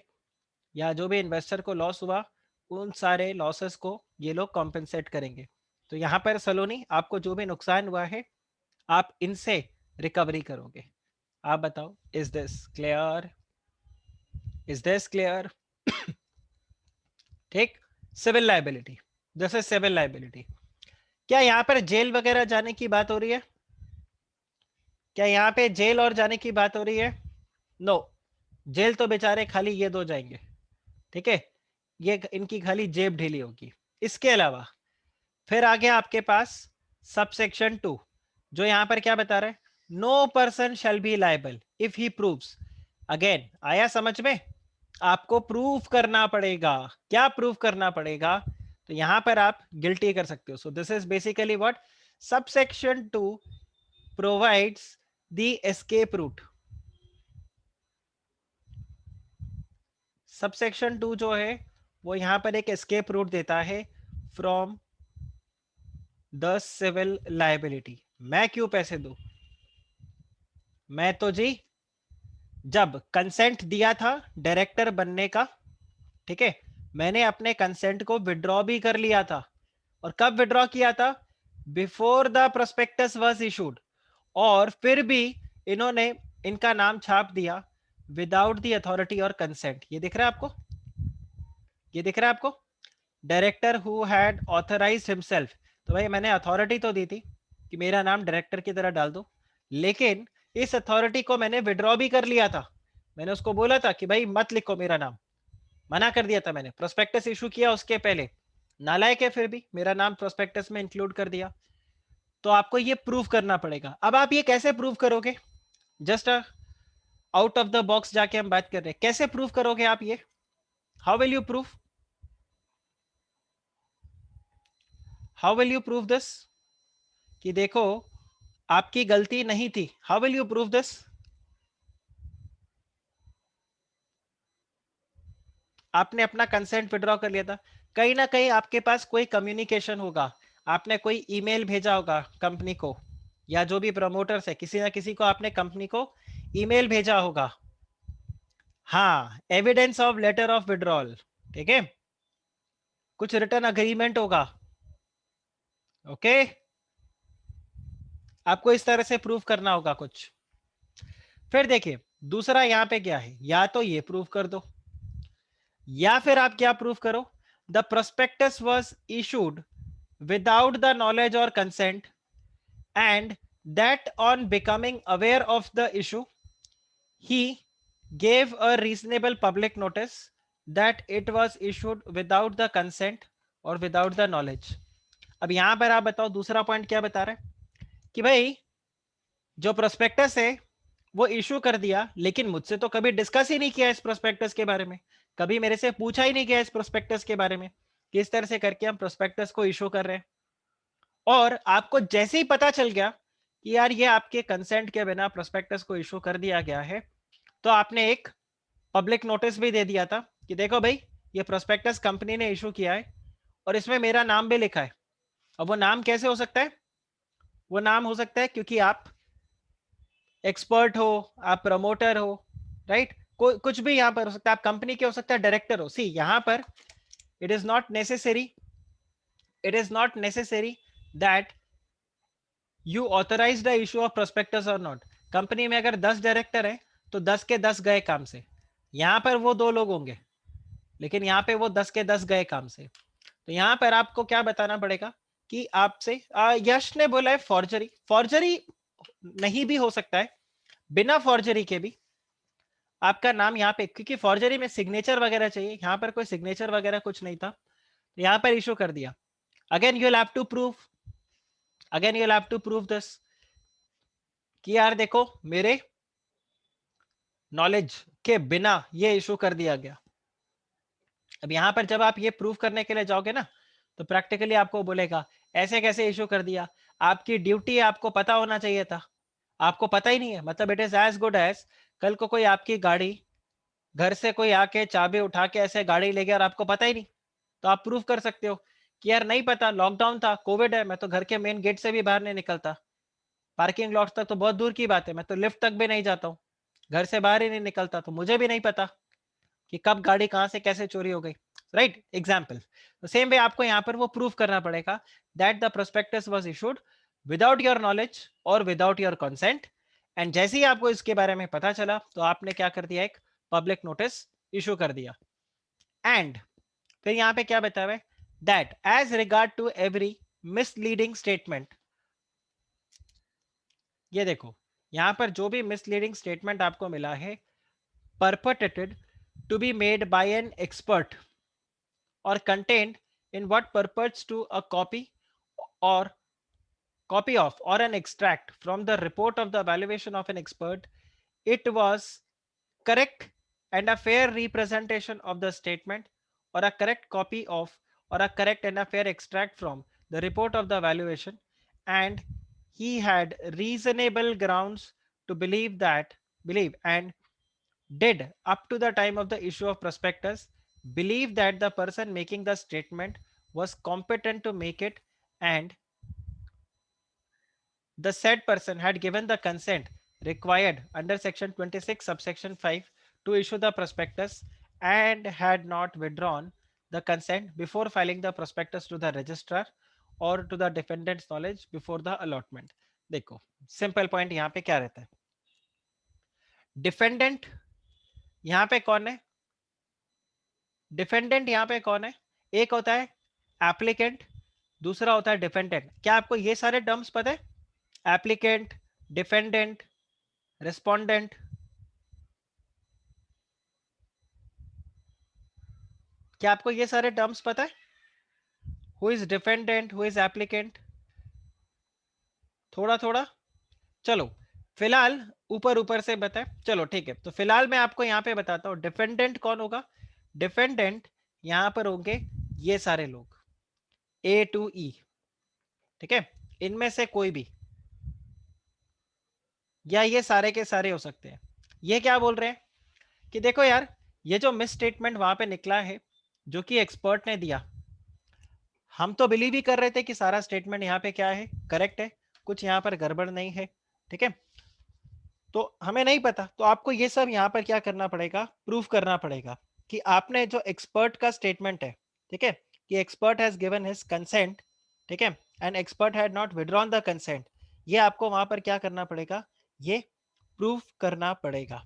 Speaker 1: या जो भी इन्वेस्टर को लॉस हुआ, उन सारे लॉसेस को ये लोग कॉम्पेंसेट करेंगे. तो यहां पर सलोनी, आपको जो भी नुकसान हुआ है आप इनसे रिकवरी करोगे. आप बताओ, is this clear? Is this clear? ठीक. Civil liability, this is civil liability. क्या यहां पर जेल वगैरह जाने की बात हो रही है? क्या यहां पे जेल और जाने की बात हो रही है? नो, जेल तो बेचारे खाली ये दो जाएंगे. ठीक है, ये इनकी खाली जेब ढीली होगी. इसके अलावा फिर आगे आपके पास सबसेक्शन 2, जो यहां पर क्या बता रहा है, no person shall be liable if he proves. Again, आया समझ में? आपको प्रूफ करना पड़ेगा. क्या प्रूफ करना पड़ेगा? तो यहां पर आप गिल्टी कर सकते हो. So this is basically what subsection 2 provides the escape route. Subsection 2 जो है वो यहां पर एक एस्केप रूट देता है फ्रॉम द सिविल लायबिलिटी. मैं क्यों पैसे दूं? मैं तो जी जब कंसेंट दिया था डायरेक्टर बनने का, ठीक है, मैंने अपने कंसेंट को विड्रॉ भी कर लिया था. और कब विड्रॉ किया था? Before the prospectus was issued. और फिर भी इन्होंने इनका नाम छाप दिया विदाउट द अथॉरिटी और कंसेंट. ये दिख रहा है आपको? ये दिख रहा है आपको? Director who had authorised himself. तो भाई मैंने अथॉरिटी तो दी थी कि मेरा नाम डायरेक्टर की तरह डाल दो, लेकिन इस अथॉरिटी को मैंने विड्रॉ भी कर लिया था. मैंने उसको बोला था कि भाई मत लिखो मेरा नाम, मना कर दिया था मैंने. प्रोस्पेक्टस इशू किया उसके पहले, नालायक है फिर भी मेरा नाम प्रोस्पेक्टस में इंक्लूड कर दिया. तो आपको ये प्रूव करना पड़ेगा. अब आप ये कैसे प्रूव करोगे? Just out of the box जाके हम बात कर रहे हैं, कैसे प्रूव करोगे आप ये? How will you prove? How will you prove this कि देखो आपकी गलती नहीं थी? How will you prove this? आपने अपना कंसेंट विड्रॉ कर लिया था, कहीं ना कहीं आपके पास कोई कम्युनिकेशन होगा, आपने कोई ईमेल भेजा होगा कंपनी को, या जो भी प्रमोटर्स है किसी ना किसी को आपने कंपनी को ईमेल भेजा होगा. हाँ, evidence of letter of withdrawal. ठीक है, कुछ रिटर्न अग्रीमेंट होगा. ओके, आपको इस तरह से प्रूफ करना होगा कुछ. फिर देखिए दूसरा यहां पे क्या है, या तो ये प्रूफ कर दो या फिर आप क्या प्रूफ करो, the prospectus was issued without the knowledge और consent, and that on becoming aware of the issue he gave a reasonable public notice that it was issued without the consent or without the knowledge. अब यहां पर आप बताओ दूसरा point क्या बता रहा है कि भाई जो प्रोस्पेक्टस है वो इशू कर दिया, लेकिन मुझसे तो कभी डिस्कस ही नहीं किया इस प्रोस्पेक्टस के बारे में, कभी मेरे से पूछा ही नहीं गया इस प्रोस्पेक्टस के बारे में, किस तरह से करके हम प्रोस्पेक्टस को इशू कर रहे हैं। और आपको जैसे ही पता चल गया कि यार ये आपके कंसेंट के बिना प्रोस्पेक्टस को इशू कर दिया गया है, तो आपने एक पब्लिक नोटिस भी दे दिया था कि देखो भाई, ये प्रोस्पेक्टस कंपनी ने इशू किया है और इसमें मेरा नाम भी लिखा है। अब वो नाम कैसे हो सकता है? वो नाम हो सकता है क्योंकि आप एक्सपर्ट हो, आप प्रमोटर हो, राइट? कुछ भी यहां पर हो सकता है, आप कंपनी के हो सकता है डायरेक्टर हो। सी यहां पर it is not necessary, it is not necessary that you authorize the issue of prospectus और नॉट। कंपनी में अगर 10 डायरेक्टर हैं तो 10 के 10 गए काम से। यहां पर वो 2 लोग होंगे, लेकिन यहाँ पे वो 10 के 10 गए काम से। तो यहाँ पर आपको क्या बताना पड़ेगा कि आपसे यश ने बोला है फॉर्जरी। फॉर्जरी नहीं भी हो सकता है, बिना फॉर्जरी के भी आपका नाम यहाँ पे, क्योंकि फॉर्जरी में सिग्नेचर वगैरह चाहिए, यहाँ पर कोई सिग्नेचर वगैरह कुछ नहीं था, तो यहाँ पर इशू कर दिया। Again you will have to prove, again you will have to prove this कि यार देखो मेरे नॉलेज के बिना ये इशू कर दिया गया। अब यहां पर जब आप ये प्रूव करने के लिए जाओगे ना, तो प्रैक्टिकली आपको बोलेगा ऐसे कैसे इशू कर दिया, आपकी ड्यूटी है, आपको पता होना चाहिए था, आपको पता ही नहीं है। मतलब it is as good as कल को कोई आपकी गाड़ी, घर से कोई आके चाबी उठा के ऐसे गाड़ी ले गया और आपको पता ही नहीं, तो आप प्रूव कर सकते हो कि यार नहीं पता, लॉकडाउन था, कोविड है, मैं तो घर के मेन गेट से भी बाहर नहीं निकलता, पार्किंग लॉट तक तो बहुत दूर की बात है, मैं तो लिफ्ट तक भी नहीं जाता हूँ, घर से बाहर ही नहीं निकलता, तो मुझे भी नहीं पता कि कब गाड़ी कहां से कैसे चोरी हो गई, राइट? एग्जाम्पल। तो सेम वे आपको यहां पर वो प्रूफ करना पड़ेगा that the prospectus was issued without your knowledge और विदाउट योर कंसेंट। एंड जैसे ही आपको इसके बारे में पता चला, तो आपने क्या कर दिया, एक पब्लिक नोटिस इशू कर दिया। एंड फिर यहां पे क्या बताया है, that as regard to every misleading statement. ये देखो, यहां पर जो भी मिसलीडिंग स्टेटमेंट आपको मिला है, perpetrated to be made by an expert or contained in what purports to a or copy of or an extract from the report of the evaluation of an expert, it was correct and a fair representation of the statement, or a correct copy of, or a correct and a fair extract from the report of the evaluation, and he had reasonable grounds to believe and did, up to the time of the issue of prospectus, believe that the person making the statement was competent to make it, and the said person had given the consent required under section 26 subsection 5 to issue the prospectus, and had not withdrawn the consent before filing the prospectus to the registrar or to the defendant's knowledge before the allotment. देखो, simple point यहाँ पे क्या रहता है, defendant यहाँ पे कौन है? डिफेंडेंट यहाँ पे कौन है? एक होता है एप्लीकेंट, दूसरा होता है डिफेंडेंट। क्या आपको ये सारे टर्म्स पता है? एप्लीकेंट, डिफेंडेंट, रिस्पोंडेंट, क्या आपको ये सारे टर्म्स पता है? Who is defendant, who is applicant? थोड़ा थोड़ा, चलो फिलहाल ऊपर ऊपर से बताए, चलो ठीक है। तो फिलहाल मैं आपको यहाँ पे बताता हूँ डिफेंडेंट कौन होगा। डिफेंडेंट यहाँ पर होंगे ये सारे लोग, ए टू ई, ठीक है? इनमें से कोई भी, या ये सारे के सारे हो सकते हैं। ये क्या बोल रहे हैं कि देखो यार, ये जो मिस स्टेटमेंट वहां पे निकला है, जो कि एक्सपर्ट ने दिया, हम तो बिलीव ही कर रहे थे कि सारा स्टेटमेंट यहाँ पे क्या है, करेक्ट है, कुछ यहाँ पर गड़बड़ नहीं है, ठीक है? तो हमें नहीं पता, तो आपको ये सब यहाँ पर क्या करना पड़ेगा, प्रूफ करना पड़ेगा कि आपने जो एक्सपर्ट का स्टेटमेंट है, ठीक है, कि expert has given his consent, ठीक है, and expert had not withdrawn the consent, ये आपको वहां पर क्या करना पड़ेगा, ये प्रूफ करना पड़ेगा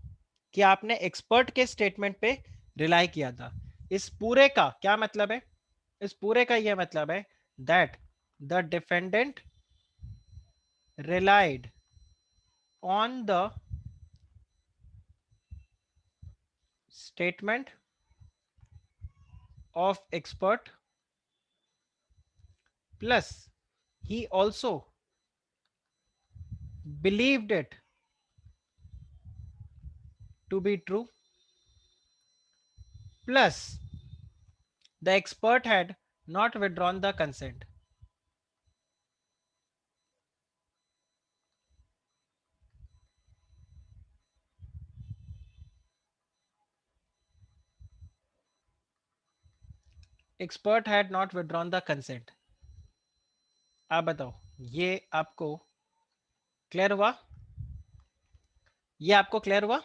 Speaker 1: कि आपने एक्सपर्ट के स्टेटमेंट पे रिलाई किया था। इस पूरे का क्या मतलब है? इस पूरे का यह मतलब है that the defendant relied on the statement of expert, plus he also believed it to be true plus the expert had not withdrawn the consent. Expert had not withdrawn the consent. आप बताओ, ये आपको clear हुआ? ये आपको clear हुआ?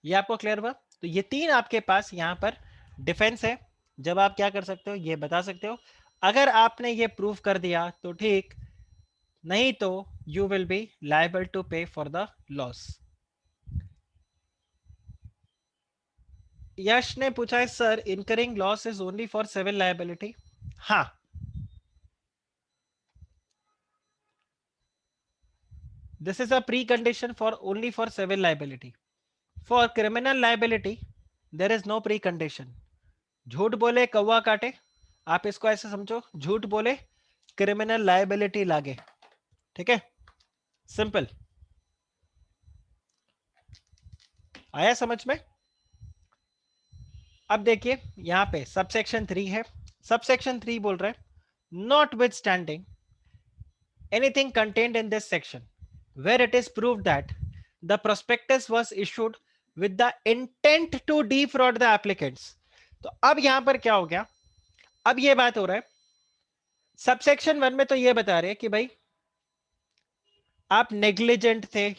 Speaker 1: ये आपको क्लियर हुआ? तो ये तीन आपके पास यहां पर डिफेंस है। जब आप क्या कर सकते हो, ये बता सकते हो। अगर आपने ये प्रूव कर दिया तो ठीक, नहीं तो you will be liable to pay for the loss. Yash ने पूछा है sir, incurring loss is only for civil liability? हाँ, this is a pre condition for only for civil liability. For criminal liability there is no pre condition. झूठ बोले कौवा काटे, आप इसको ऐसे समझो, झूठ बोले क्रिमिनल लायबिलिटी लागे। ठीक है, सिंपल। आया समझ में? अब देखिए यहां पे सबसेक्शन 3 है। सबसेक्शन 3 बोल रहा है not with standing anything contained in this section where it is proved that the prospectus was issued with the intent to defraud the applicants। तो अब यहां पर क्या हो गया, अब ये बात हो रहा है सबसेक्शन 1 में तो ये बता रहे हैं कि भाई आप नेग्लिजेंट थे।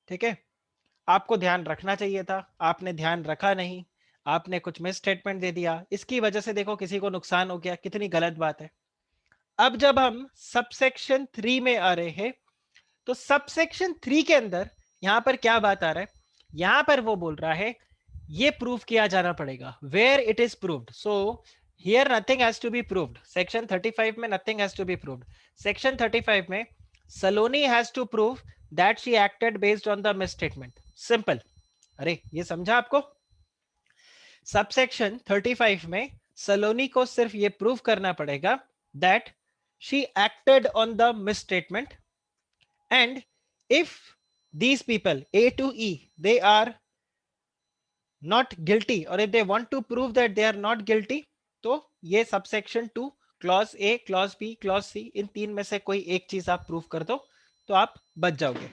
Speaker 1: ठीक है, आपको ध्यान रखना चाहिए था, आपने ध्यान रखा नहीं, आपने कुछ मिस स्टेटमेंट दे दिया, इसकी वजह से देखो किसी को नुकसान हो गया, कितनी गलत बात है। अब जब हम सबसेक्शन 3 में आ रहे हैं तो सबसेक्शन 3 के अंदर यहां पर क्या बात आ रहा है, यहां पर वो बोल रहा है ये प्रूफ किया जाना पड़ेगा where it is proved. So here nothing has to be proved. Section 35 में nothing has to be proved. Section 35 में Saloni has to prove that she acted based on the misstatement. Simple. अरे ये समझा आपको? Subsection 35 में सलोनी को सिर्फ ये प्रूव करना पड़ेगा that she acted on the miss statement, and if these people A to E they are not guilty or if they want to prove that they are not guilty तो ये subsection 2 clause A clause B clause C इन तीन में से कोई एक चीज आप प्रूव कर दो तो आप बच जाओगे।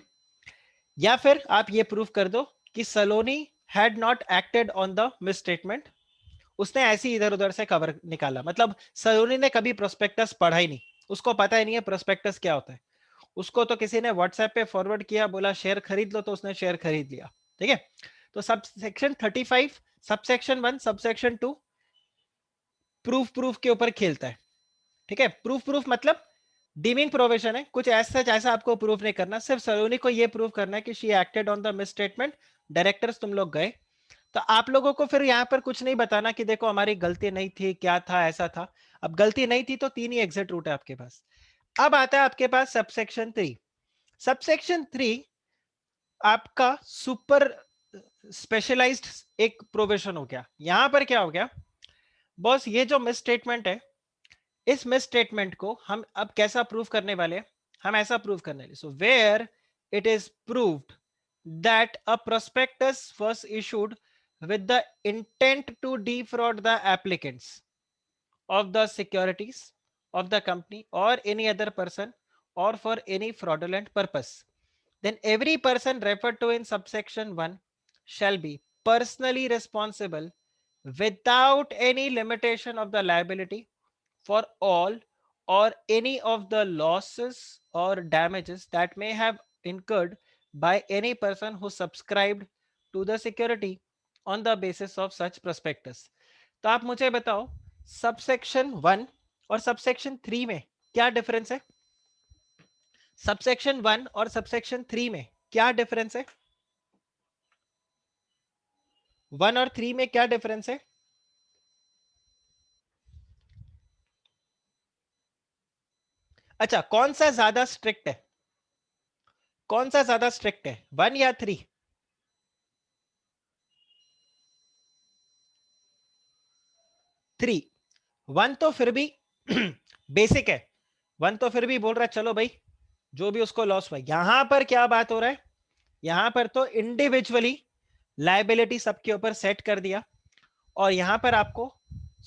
Speaker 1: या फिर आप ये प्रूव कर दो कि Saloni had not acted on the misstatement, उसने ऐसे ही इधर उधर से कवर निकाला, मतलब सलोनी ने कभी प्रोस्पेक्टस पढ़ा ही नहीं, उसको पता ही नहीं है प्रोस्पेक्टस क्या होता है। उसको तो किसी ने व्हाट्सएप पे फॉरवर्ड किया, बोला शेयर खरीद लो, तो उसने शेयर खरीद लिया। ठीक है, तो sub section 35 subsection 1 subsection 2 proof proof के ऊपर खेलता है। ठीक है, प्रूफ प्रूफ मतलब डीमिंग प्रोविजन है, कुछ ऐसा ऐसा आपको प्रूफ नहीं करना, सिर्फ सलोनी को ये प्रूफ करना है कि she acted on the miss statement. Directors तुम लोग गए तो आप लोगों को फिर यहां पर कुछ नहीं बताना कि देखो हमारी गलती नहीं थी, क्या था ऐसा था। अब गलती नहीं थी तो तीन ही एग्जिट रूट है आपके पास। अब आता है आपके पास सबसेक्शन 3। सबसेक्शन 3 आपका सुपर स्पेशलाइज्ड एक प्रोविजन हो गया। यहां पर क्या हो गया बॉस, ये जो मिस स्टेटमेंट है, इस मिस स्टेटमेंट को हम अब कैसा प्रूव करने वाले हैं, हम ऐसा प्रूव करने वाले, so where it is proved that a prospectus was issued with the intent to defraud the applicants of the securities of the company or any other person or for any fraudulent purpose, then every person referred to in subsection 1 shall be personally responsible without any limitation of the liability for all or any of the losses or damages that may have incurred by any person who subscribed to the security on the basis of such prospectus। तो आप मुझे बताओ subsection 1 और subsection 3 में क्या difference है? Subsection 1 और subsection 3 में क्या डिफरेंस है? 1 और 3 में क्या डिफरेंस है? अच्छा, कौन सा ज्यादा स्ट्रिक्ट है? कौन सा ज्यादा स्ट्रिक्ट है, 1 या 3? 3। 1 तो फिर भी बेसिक है, 1 तो फिर भी बोल रहा है चलो भाई जो भी उसको लॉस हुआ। यहां पर क्या बात हो रहा है, यहां पर तो इंडिविजुअली लाइबिलिटी सबके ऊपर सेट कर दिया, और यहां पर आपको,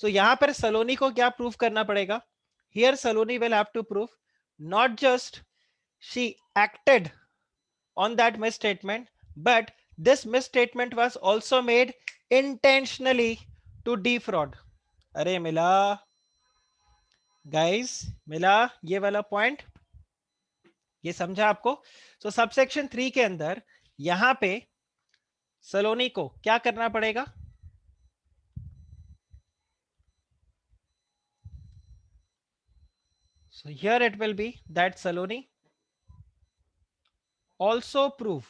Speaker 1: सो यहां पर सलोनी को क्या प्रूफ करना पड़ेगा, here Saloni will have to proof not just she acted on that misstatement, but this misstatement was also made intentionally to defraud. अरे मिला गाइस, मिला ये वाला पॉइंट, ये समझा आपको। सो सबसेक्शन 3 के अंदर यहां पे सलोनी को क्या करना पड़ेगा, so here it will be that Saloni also prove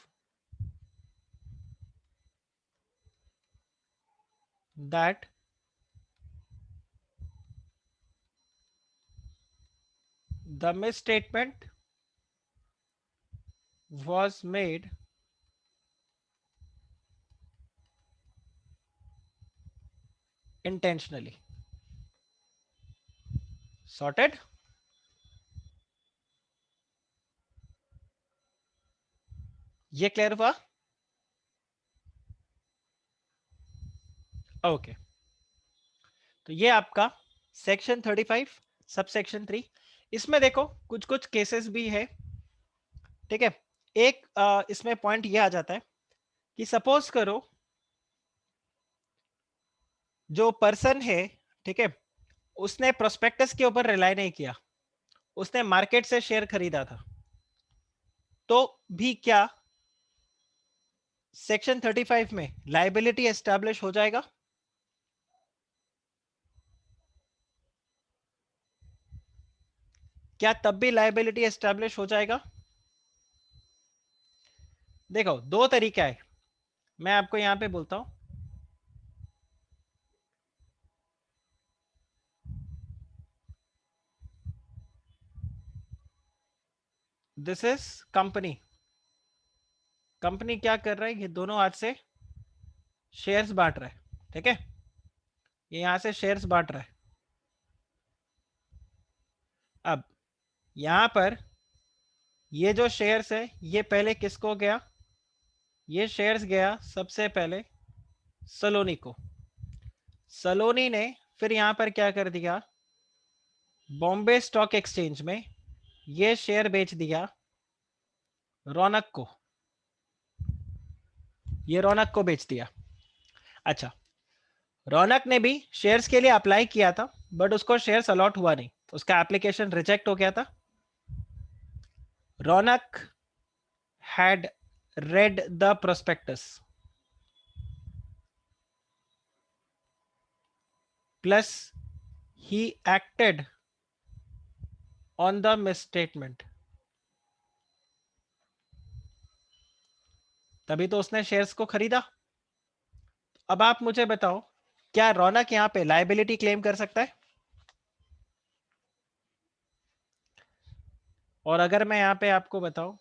Speaker 1: that the misstatement was made intentionally. Sorted? ये क्लियर हुआ? ओके, तो ये आपका सेक्शन 35 सब सेक्शन 3। इसमें देखो कुछ कुछ केसेस भी है, ठीक है। एक इसमें पॉइंट ये आ जाता है कि सपोज करो जो पर्सन है, ठीक है, उसने प्रोस्पेक्टस के ऊपर रिलाई नहीं किया, उसने मार्केट से शेयर खरीदा था, तो भी क्या सेक्शन 35 में लाइबिलिटी एस्टैब्लिश हो जाएगा? क्या तब भी लाइबिलिटी एस्टैब्लिश हो जाएगा? देखो दो तरीका है, मैं आपको यहां पे बोलता हूं। दिस इज कंपनी, कंपनी क्या कर रहा है, ये दोनों हाथ से शेयर्स बांट रहा है, ठीक है, ये यहां से शेयर्स बांट रहा है। अब यहां पर ये जो शेयर्स है ये पहले किसको गया, ये शेयर्स गया सबसे पहले सलोनी को। सलोनी ने फिर यहां पर क्या कर दिया, बॉम्बे स्टॉक एक्सचेंज में ये शेयर बेच दिया रौनक को, ये रौनक को बेच दिया। अच्छा, रौनक ने भी शेयर्स के लिए अप्लाई किया था, बट उसको शेयर्स अलॉट हुआ नहीं, उसका एप्लीकेशन रिजेक्ट हो गया था। रौनक had read the prospectus plus he acted on the misstatement, तभी तो उसने शेयर्स को खरीदा। अब आप मुझे बताओ, क्या रौनक यहां पे लाइबिलिटी क्लेम कर सकता है? और अगर मैं यहां पे आपको बताऊं,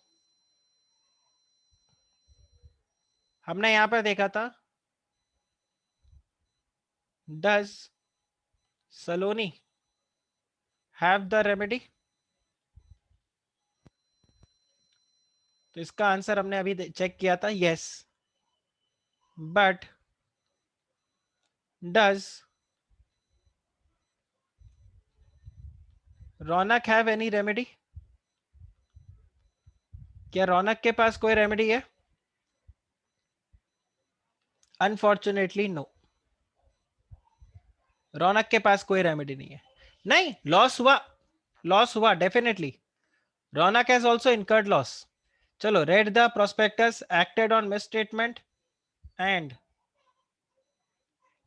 Speaker 1: हमने यहां पर देखा था does Saloni have the remedy, तो इसका आंसर हमने अभी चेक किया था, yes, but does Raunak have any remedy, क्या रौनक के पास कोई रेमेडी है? अनफॉर्चुनेटली नो, रौनक के पास कोई रेमेडी नहीं है। नहीं, लॉस हुआ, लॉस हुआ definitely, Raunak has also incurred loss. चलो, read the prospectus, acted on misstatement and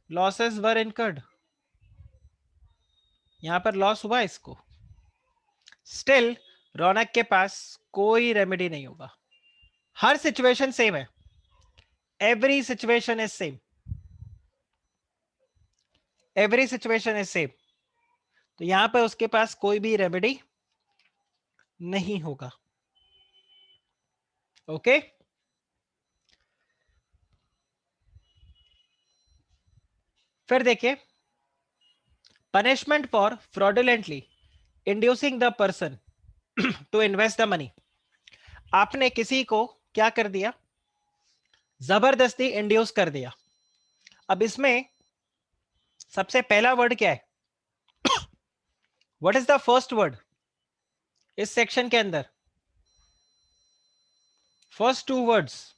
Speaker 1: losses were incurred, यहां पर लॉस हुआ इसको, स्टिल रौनक के पास कोई रेमेडी नहीं होगा। हर सिचुएशन सेम है, every situation is same, every situation is same, तो यहां पर उसके पास कोई भी रेमेडी नहीं होगा। ओके, फिर देखिए, punishment for fraudulently inducing the person to invest the money, आपने किसी को क्या कर दिया, जबरदस्ती इंड्यूस कर दिया। अब इसमें सबसे पहला वर्ड क्या है, what is the first word इस सेक्शन के अंदर, first two words,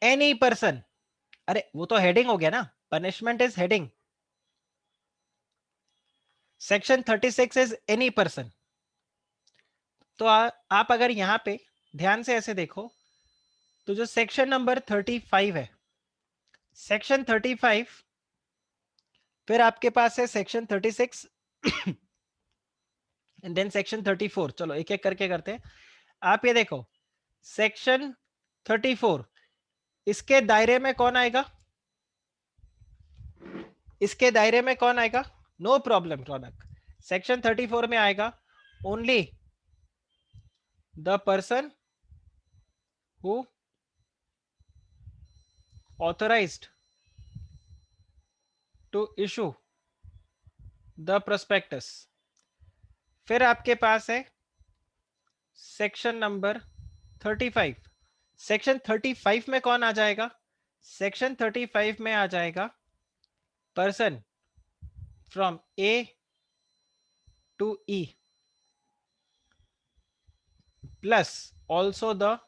Speaker 1: any person. अरे वो तो हेडिंग हो गया ना, punishment is heading, section 36 is any person. तो आप अगर यहां पे ध्यान से ऐसे देखो तो जो सेक्शन नंबर 35 है, सेक्शन 35, फिर आपके पास है सेक्शन 36 एंड देन सेक्शन 34। चलो एक एक करके करते हैं। आप ये देखो सेक्शन 34, इसके दायरे में कौन आएगा, इसके दायरे में कौन आएगा, नो प्रॉब्लम रौनक, सेक्शन 34 में आएगा only the person who authorized to issue the prospectus. फिर आपके पास है सेक्शन नंबर 35, सेक्शन 35 में कौन आ जाएगा, सेक्शन 35 में आ जाएगा person from A to E plus also the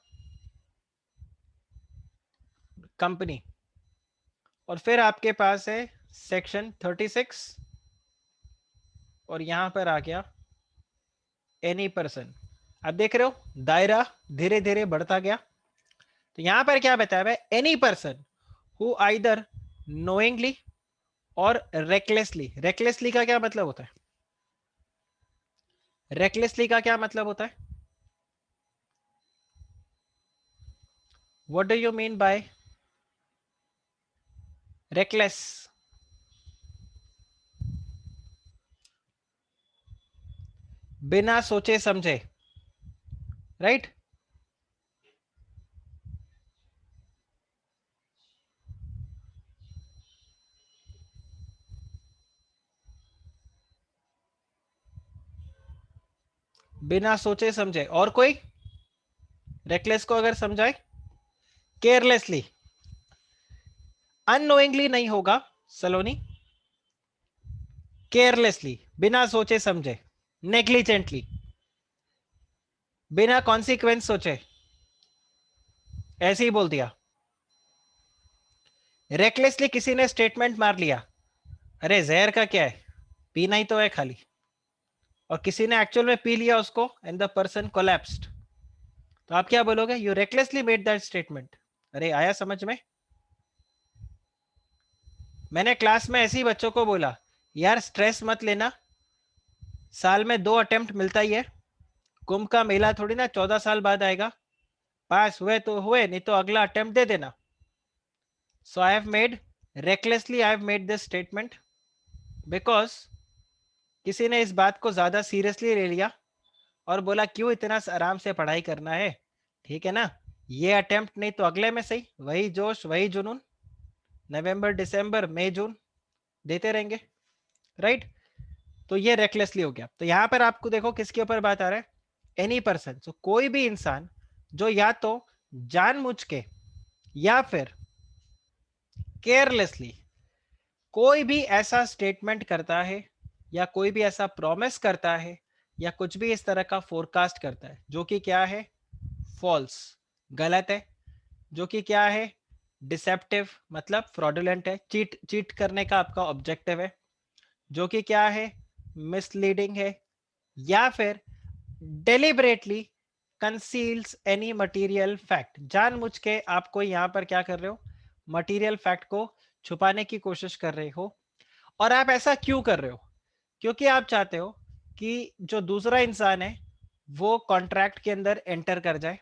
Speaker 1: company. और फिर आपके पास है सेक्शन 36 और यहां पर आ गया एनी पर्सन। अब देख रहे हो दायरा धीरे धीरे बढ़ता गया। तो यहां पर क्या बताया है, any person who either knowingly और रेकलेसली। रेकलेसली का क्या मतलब होता है, रेकलेसली का क्या मतलब होता है, what do you mean by reckless, बिना सोचे समझे, राइट right? बिना सोचे समझे। और कोई रेकलेस को अगर समझाए, केयरलेसली, अननोइंगली नहीं होगा सलोनी, केयरलेसली, बिना सोचे समझे, नेग्लिजेंटली, बिना कॉन्सिक्वेंस सोचे, ऐसे ही बोल दिया। रेकलेसली किसी ने स्टेटमेंट मार लिया, अरे जहर का क्या है, पीना ही तो है खाली, और किसी ने एक्चुअल में पी लिया उसको एंड द पर्सन कोलैप्स्ड, तो आप क्या बोलोगे, you recklessly made that statement. अरे आया समझ में। मैंने क्लास में ऐसे ही बच्चों को बोला, यार स्ट्रेस मत लेना, साल में 2 अटेम्प्ट मिलता ही है, कुंभ का मेला थोड़ी ना 14 साल बाद आएगा, पास हुए तो हुए, नहीं तो अगला अटेम्प्ट दे देना। So I have made, recklessly I have made this statement because किसी ने इस बात को ज्यादा सीरियसली ले लिया और बोला क्यों इतना आराम से पढ़ाई करना है, ठीक है ना, ये अटेम्प्ट नहीं तो अगले में सही, वही जोश वही जुनून, नवंबर दिसंबर मई जून देते रहेंगे, राइट। तो ये रेकलेसली हो गया। तो यहां पर आपको देखो किसके ऊपर बात आ रहा है, एनी पर्सन, सो कोई भी इंसान जो या तो जानबूझ के या फिर केयरलेसली कोई भी ऐसा स्टेटमेंट करता है या कोई भी ऐसा प्रॉमिस करता है या कुछ भी इस तरह का फोरकास्ट करता है जो कि क्या है, फॉल्स, गलत है, जो कि क्या है, डिसेप्टिव मतलब फ्रॉडुलेंट है, चीट चीट करने का आपका ऑब्जेक्टिव है, जो कि क्या है, मिसलीडिंग है, या फिर deliberately conceals any material fact, जानबूझ के आप कोई यहां पर क्या कर रहे हो, मटेरियल फैक्ट को छुपाने की कोशिश कर रहे हो। और आप ऐसा क्यों कर रहे हो, क्योंकि आप चाहते हो कि जो दूसरा इंसान है वो कॉन्ट्रैक्ट के अंदर एंटर कर जाए,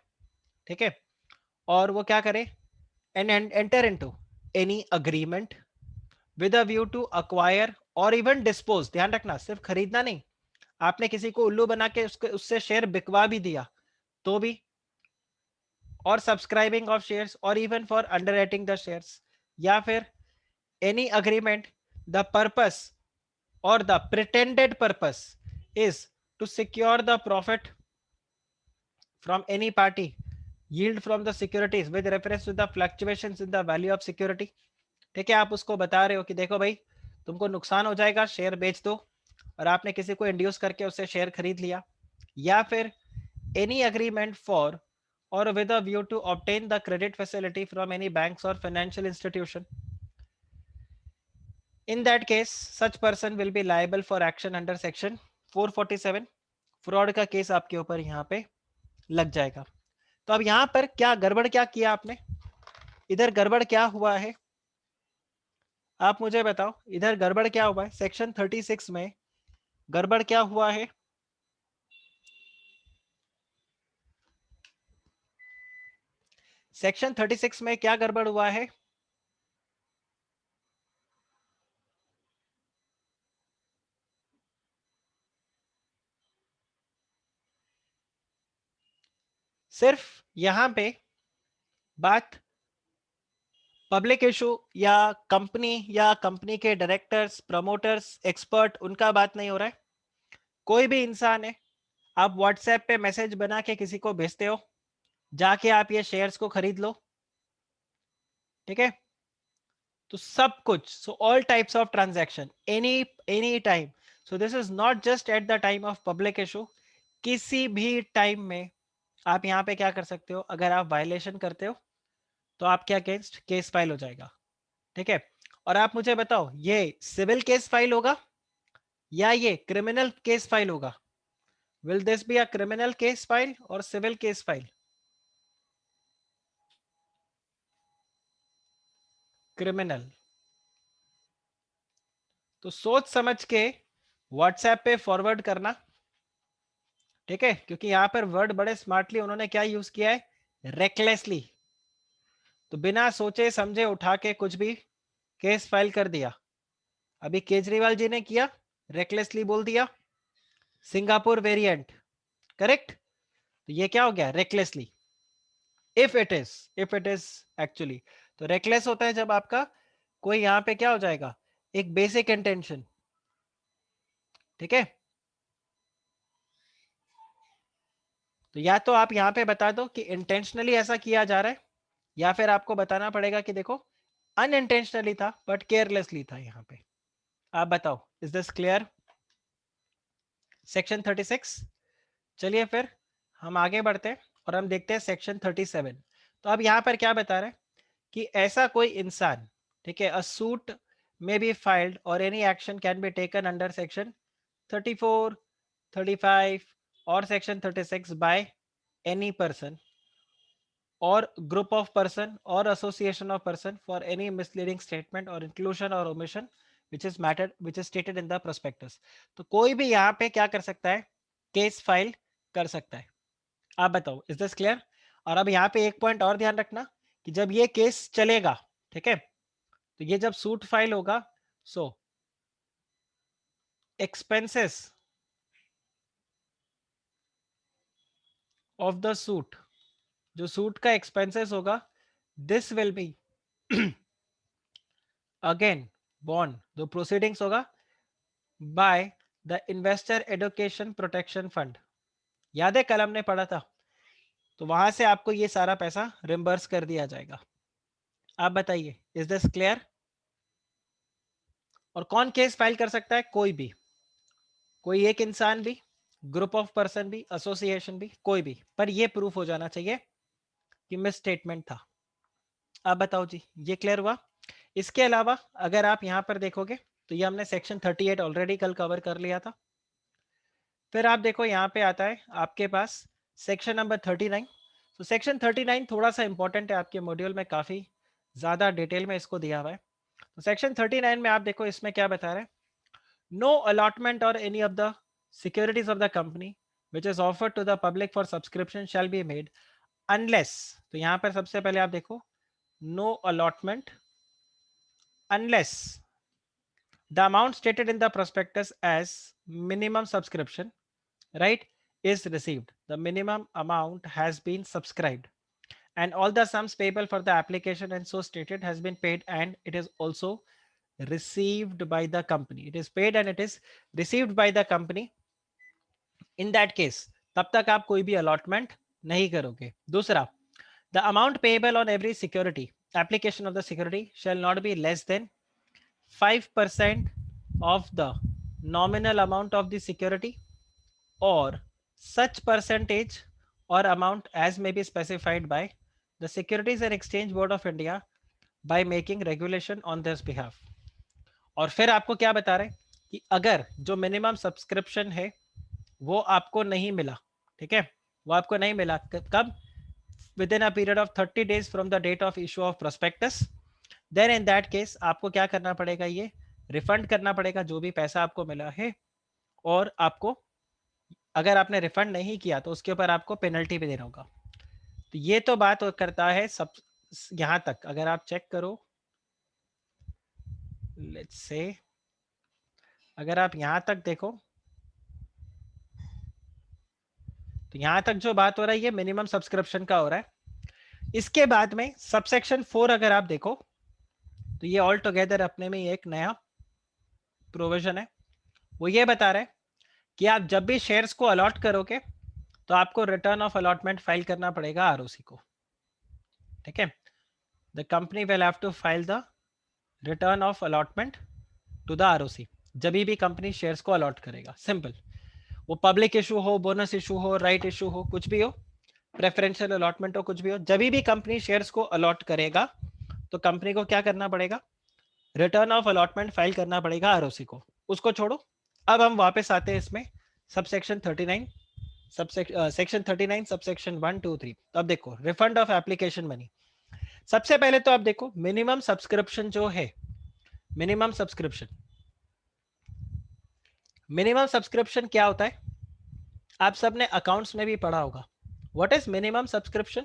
Speaker 1: ठीक है, और वो क्या करे, and enter into any agreement with a view to acquire और इवन डिस्पोज। ध्यान रखना सिर्फ खरीदना नहीं, आपने किसी को उल्लू बना के उससे शेयर बिकवा भी दिया तो भी, और सब्सक्राइबिंग ऑफ शेयर्स और even for under writing the shares, या फिर any agreement, the purpose or the pretended purpose is to secure the profit from any party, yield from the securities with reference to the fluctuations in the value of security. ठीक है, आप उसको बता रहे हो कि देखो भाई तुमको नुकसान हो जाएगा, शेयर बेच दो, और आपने किसी को इंड्यूस करके उससे शेयर खरीद लिया. या फिर any agreement for or with a view to obtain the credit facility from any banks or financial institution. In that case, such person will be liable for action under section 447. Fraud का case आपके ऊपर यहाँ पे लग जाएगा. तो अब यहाँ पर क्या गड़बड़ क्या किया आपने, इधर गड़बड़ क्या हुआ है, आप मुझे बताओ. इधर गड़बड़ क्या हुआ है, सेक्शन 36 में गड़बड़ क्या हुआ है. सेक्शन 36 में क्या गड़बड़ हुआ है. सिर्फ यहां पे बात पब्लिक इशू या कंपनी के डायरेक्टर्स, प्रमोटर्स, एक्सपर्ट, उनका बात नहीं हो रहा है. कोई भी इंसान है, आप व्हाट्सएप पे मैसेज बना के किसी को भेजते हो, जाके आप ये शेयर्स को खरीद लो. ठीक है, तो सब कुछ, so all types of transaction, any time. So this is not just at the time of public issue, किसी भी टाइम में आप यहाँ पे क्या कर सकते हो, अगर आप वायलेशन करते हो तो आपके अगेंस्ट केस फाइल हो जाएगा. ठीक है, और आप मुझे बताओ ये सिविल केस फाइल होगा या ये क्रिमिनल केस फाइल होगा. Will this be a criminal case file और सिविल केस फाइल. क्रिमिनल. तो सोच समझ के व्हाट्सएप पे फॉरवर्ड करना. ठीक है, क्योंकि यहां पर वर्ड बड़े स्मार्टली उन्होंने क्या यूज किया है, रेकलेसली. तो बिना सोचे समझे उठा के कुछ भी केस फाइल कर दिया. अभी केजरीवाल जी ने किया, रेकलेसली बोल दिया, सिंगापुर वेरिएंट. करेक्ट. तो ये क्या हो गया, recklessly. If it is actually, तो रेकलेस होता है जब आपका कोई यहां पे क्या हो जाएगा, एक बेसिक इंटेंशन. ठीक है, तो या तो आप यहां पे बता दो कि इंटेंशनली ऐसा किया जा रहा है, या फिर आपको बताना पड़ेगा कि देखो अनइंटेंशनली था बट केयरलेसली था यहां पे. आप बताओ, इज दिस क्लियर. सेक्शन 36. चलिए फिर हम आगे बढ़ते हैं और हम देखते हैं सेक्शन 37. तो अब यहां पर क्या बता रहे हैं कि ऐसा कोई इंसान, ठीक है, अ suit may be filed or any action can be taken under section 34, 35 or section 36 by any person or group of person or association of person for any misleading statement or inclusion or omission which is stated in the prospectus. तो कोई भी यहाँ पे क्या कर सकता है, case file कर सकता है. आप बताओ, इज दिस क्लियर. और अब यहाँ पे एक पॉइंट और ध्यान रखना कि जब ये केस चलेगा, ठीक है, तो ये जब सूट फाइल होगा, सो एक्सपेंसेस ऑफ द सूट, जो सूट का एक्सपेंसेस होगा, this will be again bond, जो प्रोसीडिंग्स होगा by the investor education protection fund. याद है कल हमने पढ़ा था, तो वहां से आपको ये सारा पैसा रिम्बर्स कर दिया जाएगा. आप बताइए, इज दिस क्लियर. और कौन केस फाइल कर सकता है, कोई एक इंसान भी, ग्रुप ऑफ पर्सन भी, एसोसिएशन भी, कोई भी, पर ये प्रूफ हो जाना चाहिए कि मिस स्टेटमेंट था. आप बताओ जी, ये क्लियर हुआ. इसके अलावा अगर आप यहां पर देखोगे तो ये हमने सेक्शन 38 ऑलरेडी कल कवर कर लिया था. फिर आप देखो यहाँ पे आता है आपके पास सेक्शन नंबर 39. तो सेक्शन 39 थोड़ा सा इंपॉर्टेंट है, आपके मॉड्यूल में काफी ज्यादा डिटेल में इसको दिया हुआ है. तो सेक्शन 39 में आप देखो इसमें क्या बता रहे हैं, नो अलॉटमेंट और any of the securities of the company which is offered to the public for subscription shall be made unless. तो यहाँ पर सबसे पहले आप देखो, no allotment unless the amount stated in the prospectus as minimum subscription, right, is received. The minimum amount has been subscribed and all the sums payable for the application and so stated has been paid, and it is also received by the company. It is paid and it is received by the company. In that case, तब तक आप कोई भी allotment नहीं करोगे. दूसरा, the amount payable on every security application of the security shall not be less than 5% of the nominal amount of the security or such percentage or amount as may be specified by the Securities and Exchange Board of India by making regulation on this behalf. और फिर आपको क्या बता रहे हैं कि अगर जो मिनिमम सब्सक्रिप्शन है वो आपको नहीं मिला, ठीक है, वो आपको नहीं मिला कब, within a period of 30 days from the date of issue of prospectus, then in that case आपको क्या करना पड़ेगा, ये रिफंड करना पड़ेगा जो भी पैसा आपको मिला है. और आपको अगर आपने रिफंड नहीं किया तो उसके ऊपर आपको पेनल्टी भी देना होगा. तो ये तो बात करता है सब यहां तक. अगर आप चेक करो, लेट्स से अगर आप यहां तक देखो तो यहां तक जो बात हो रहा है ये मिनिमम सब्सक्रिप्शन का हो रहा है. इसके बाद में सबसेक्शन 4 अगर आप देखो तो ये ऑल टुगेदर अपने में एक नया प्रोविजन है. वो ये बता रहा है कि आप जब भी शेयर्स को अलॉट करोगे तो आपको रिटर्न ऑफ अलॉटमेंट फाइल करना पड़ेगा आरओसी को, ठीक है. The company will have to file the return of allotment to the ROC जब भी कंपनी शेयर्स को अलॉट करेगा. सिंपल. वो पब्लिक इशू हो, बोनस इशू हो, राइट इशू हो, कुछ भी हो, प्रेफरेंशियल अलॉटमेंट हो, कुछ भी हो, जब भी कंपनी शेयर्स को अलॉट करेगा तो कंपनी को क्या करना पड़ेगा, रिटर्न ऑफ अलॉटमेंट फाइल करना पड़ेगा आरओसी को. उसको छोड़ो, अब हम वापस आते हैं इसमें सबसेक्शन 39 सेक्शन 39 सबसेक्शन 1 2 3. तो अब देखो रिफंड ऑफ एप्लीकेशन मनी. सबसे पहले तो आप देखो मिनिमम सब्सक्रिप्शन जो है, मिनिमम सब्सक्रिप्शन क्या होता है, आप सबने अकाउंट्स में भी पढ़ा होगा. What is minimum subscription?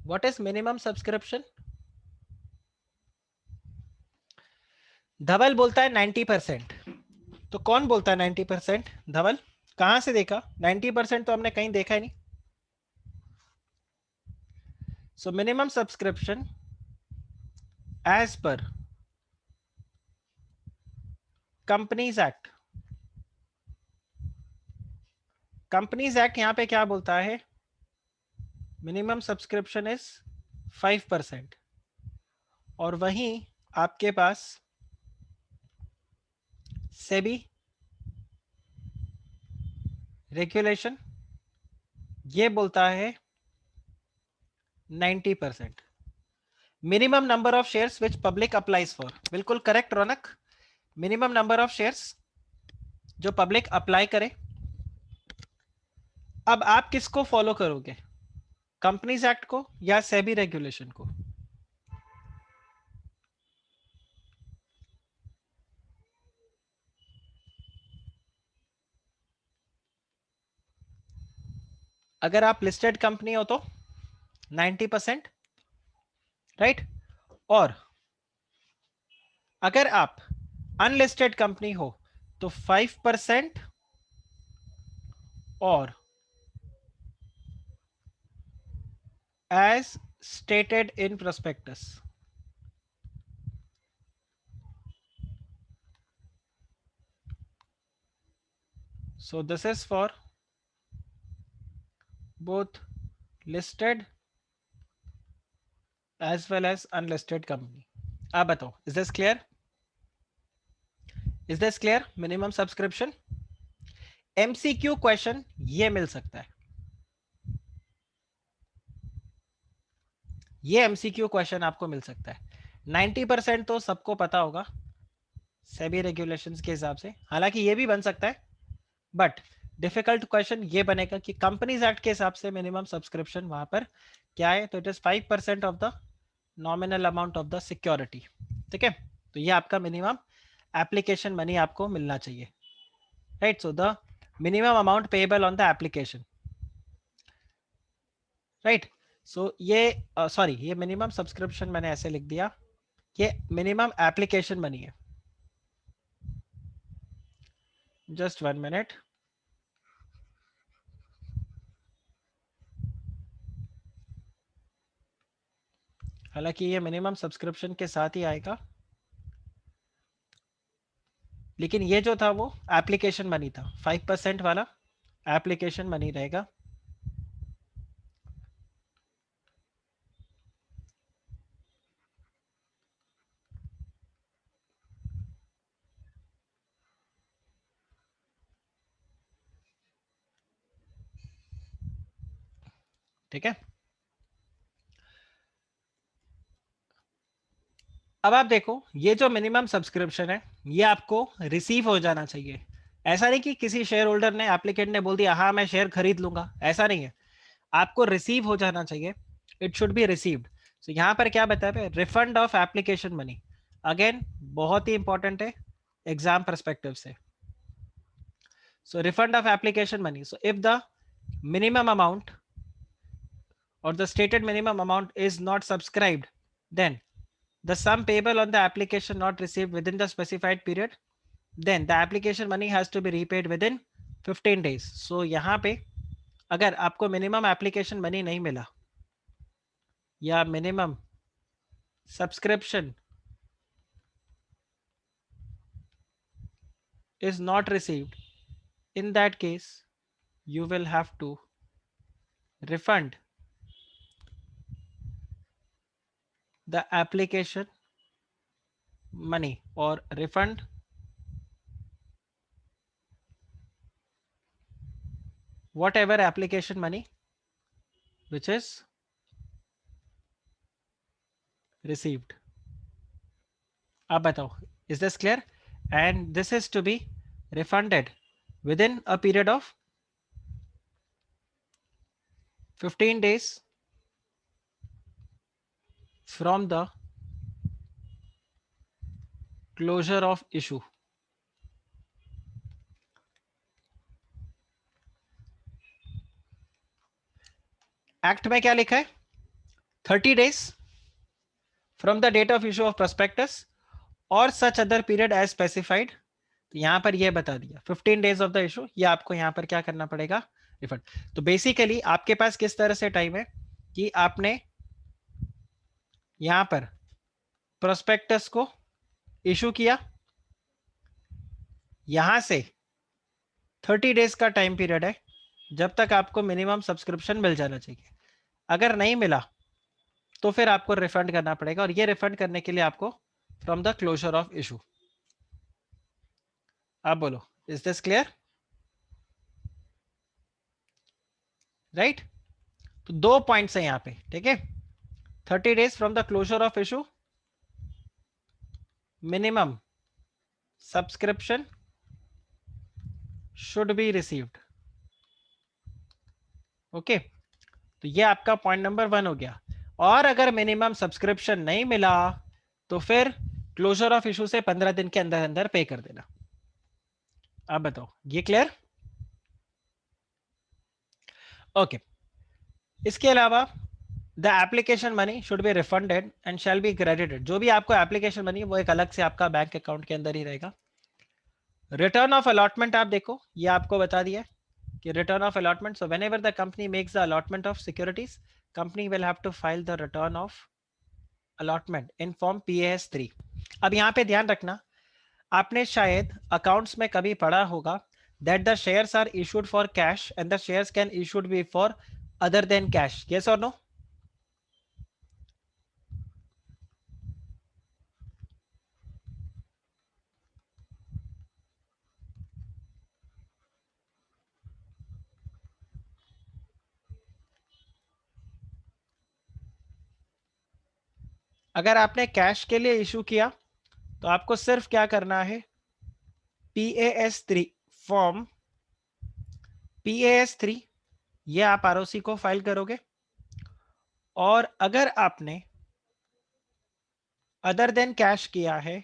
Speaker 1: What is minimum subscription? Dhaval बोलता है 90%. तो कौन बोलता है 90%? धवल कहां से देखा? 90% तो हमने कहीं देखा ही नहीं. So minimum subscription as per companies act, companies act यहां पे क्या बोलता है, मिनिमम सब्सक्रिप्शन इज 5%. और वहीं आपके पास सेबी रेगुलेशन ये बोलता है 90%. Minimum number of shares which public applies for. बिल्कुल correct Raunak. Minimum number of shares जो पब्लिक अप्लाई करे. अब आप किसको फॉलो करोगे, कंपनीज एक्ट को या सेबी रेगुलेशन को? अगर आप लिस्टेड कंपनी हो तो 90%, राइट. और अगर आप अनलिस्टेड कंपनी हो तो 5% और as stated in prospectus. So this is for both listed as well as unlisted company. आप बताओ, is this clear? Is this clear? Minimum subscription. MCQ question ये मिल सकता है, ये MCQ क्वेश्चन आपको मिल सकता है. 90% तो सबको पता होगा सेबी रेगुलेशंस के हिसाब से. हालांकि ये भी बन सकता है, बट डिफिकल्ट क्वेश्चन ये बनेगा कि कंपनीज एक्ट के हिसाब से मिनिमम सब्सक्रिप्शन वहां पर क्या है. तो it is 5% of the nominal amount of the security, ठीक है. तो ये आपका मिनिमम एप्लीकेशन मनी आपको मिलना चाहिए, right. So the minimum amount payable on the application, right. So ये सॉरी, ये मिनिमम सब्सक्रिप्शन मैंने ऐसे लिख दिया, ये मिनिमम एप्लीकेशन मनी है. Just 1 minute. हालांकि ये मिनिमम सब्सक्रिप्शन के साथ ही आएगा, लेकिन ये जो था वो एप्लीकेशन मनी था, 5% वाला एप्लीकेशन मनी रहेगा। ठीक है, अब आप देखो ये जो मिनिमम सब्सक्रिप्शन है ये आपको रिसीव हो जाना चाहिए। ऐसा नहीं कि किसी शेयर होल्डर ने, एप्लीकेंट ने बोल दिया हाँ मैं शेयर खरीद लूंगा, ऐसा नहीं है। आपको रिसीव हो जाना चाहिए, it should be received. So यहां पर क्या बताया है, refund of application money. Again बहुत ही इंपॉर्टेंट है एग्जाम परस्पेक्टिव से। So refund of application money, so if the minimum amount or the stated minimum amount is not subscribed, then the sum payable on the application not received within the specified period, then the application money has to be repaid within 15 days. So यहाँ पे अगर आपको minimum application money नहीं मिला या minimum subscription is not received, in that case you will have to refund the application money or refund whatever application money which is received. आप बताओ, is this clear? And this is to be refunded within a period of 15 days from the closure of issue. Act में क्या लिखा है, 30 days from the date of issue of prospectus और such other period as specified। तो यहां पर यह बता दिया 15 days of the issue, ये आपको यहां पर क्या करना पड़ेगा, रिफंड। तो बेसिकली आपके पास किस तरह से टाइम है कि आपने यहां पर प्रोस्पेक्टस को इशू किया, यहां से 30 डेज का टाइम पीरियड है जब तक आपको मिनिमम सब्सक्रिप्शन मिल जाना चाहिए। अगर नहीं मिला तो फिर आपको रिफंड करना पड़ेगा, और ये रिफंड करने के लिए आपको from the closure of issue. आप बोलो, इज दिस क्लियर? राइट, तो 2 पॉइंट्स है यहां पे, ठीक है। 30 days from the closure of issue, minimum subscription should be received. Okay, तो ये आपका पॉइंट नंबर 1 हो गया। और अगर मिनिमम सब्सक्रिप्शन नहीं मिला तो फिर क्लोजर ऑफ इशू से 15 दिन के अंदर अंदर पे कर देना। आप बताओ, ये क्लियर? ओके, इसके अलावा the application money should be refunded and shall be credited. जो भी आपको एप्लीकेशन मनी वो एक अलग से आपका बैंक अकाउंट के अंदर ही रहेगा। रिटर्न ऑफ अलॉटमेंट आप देखो, ये आपको बता दिया कि return of allotment, so whenever the company makes the allotment of securities, company will have to file the return of allotment in form PAS 3। अब यहाँ पे ध्यान रखना, आपने शायद अकाउंट्स में कभी पढ़ा होगा that the shares are issued for cash and the shares can issued be for other than cash, yes और नो? अगर आपने कैश के लिए इशू किया तो आपको सिर्फ क्या करना है, PAS 3 फॉर्म PAS 3 ये आप ROC को फाइल करोगे। और अगर आपने अदर देन कैश किया है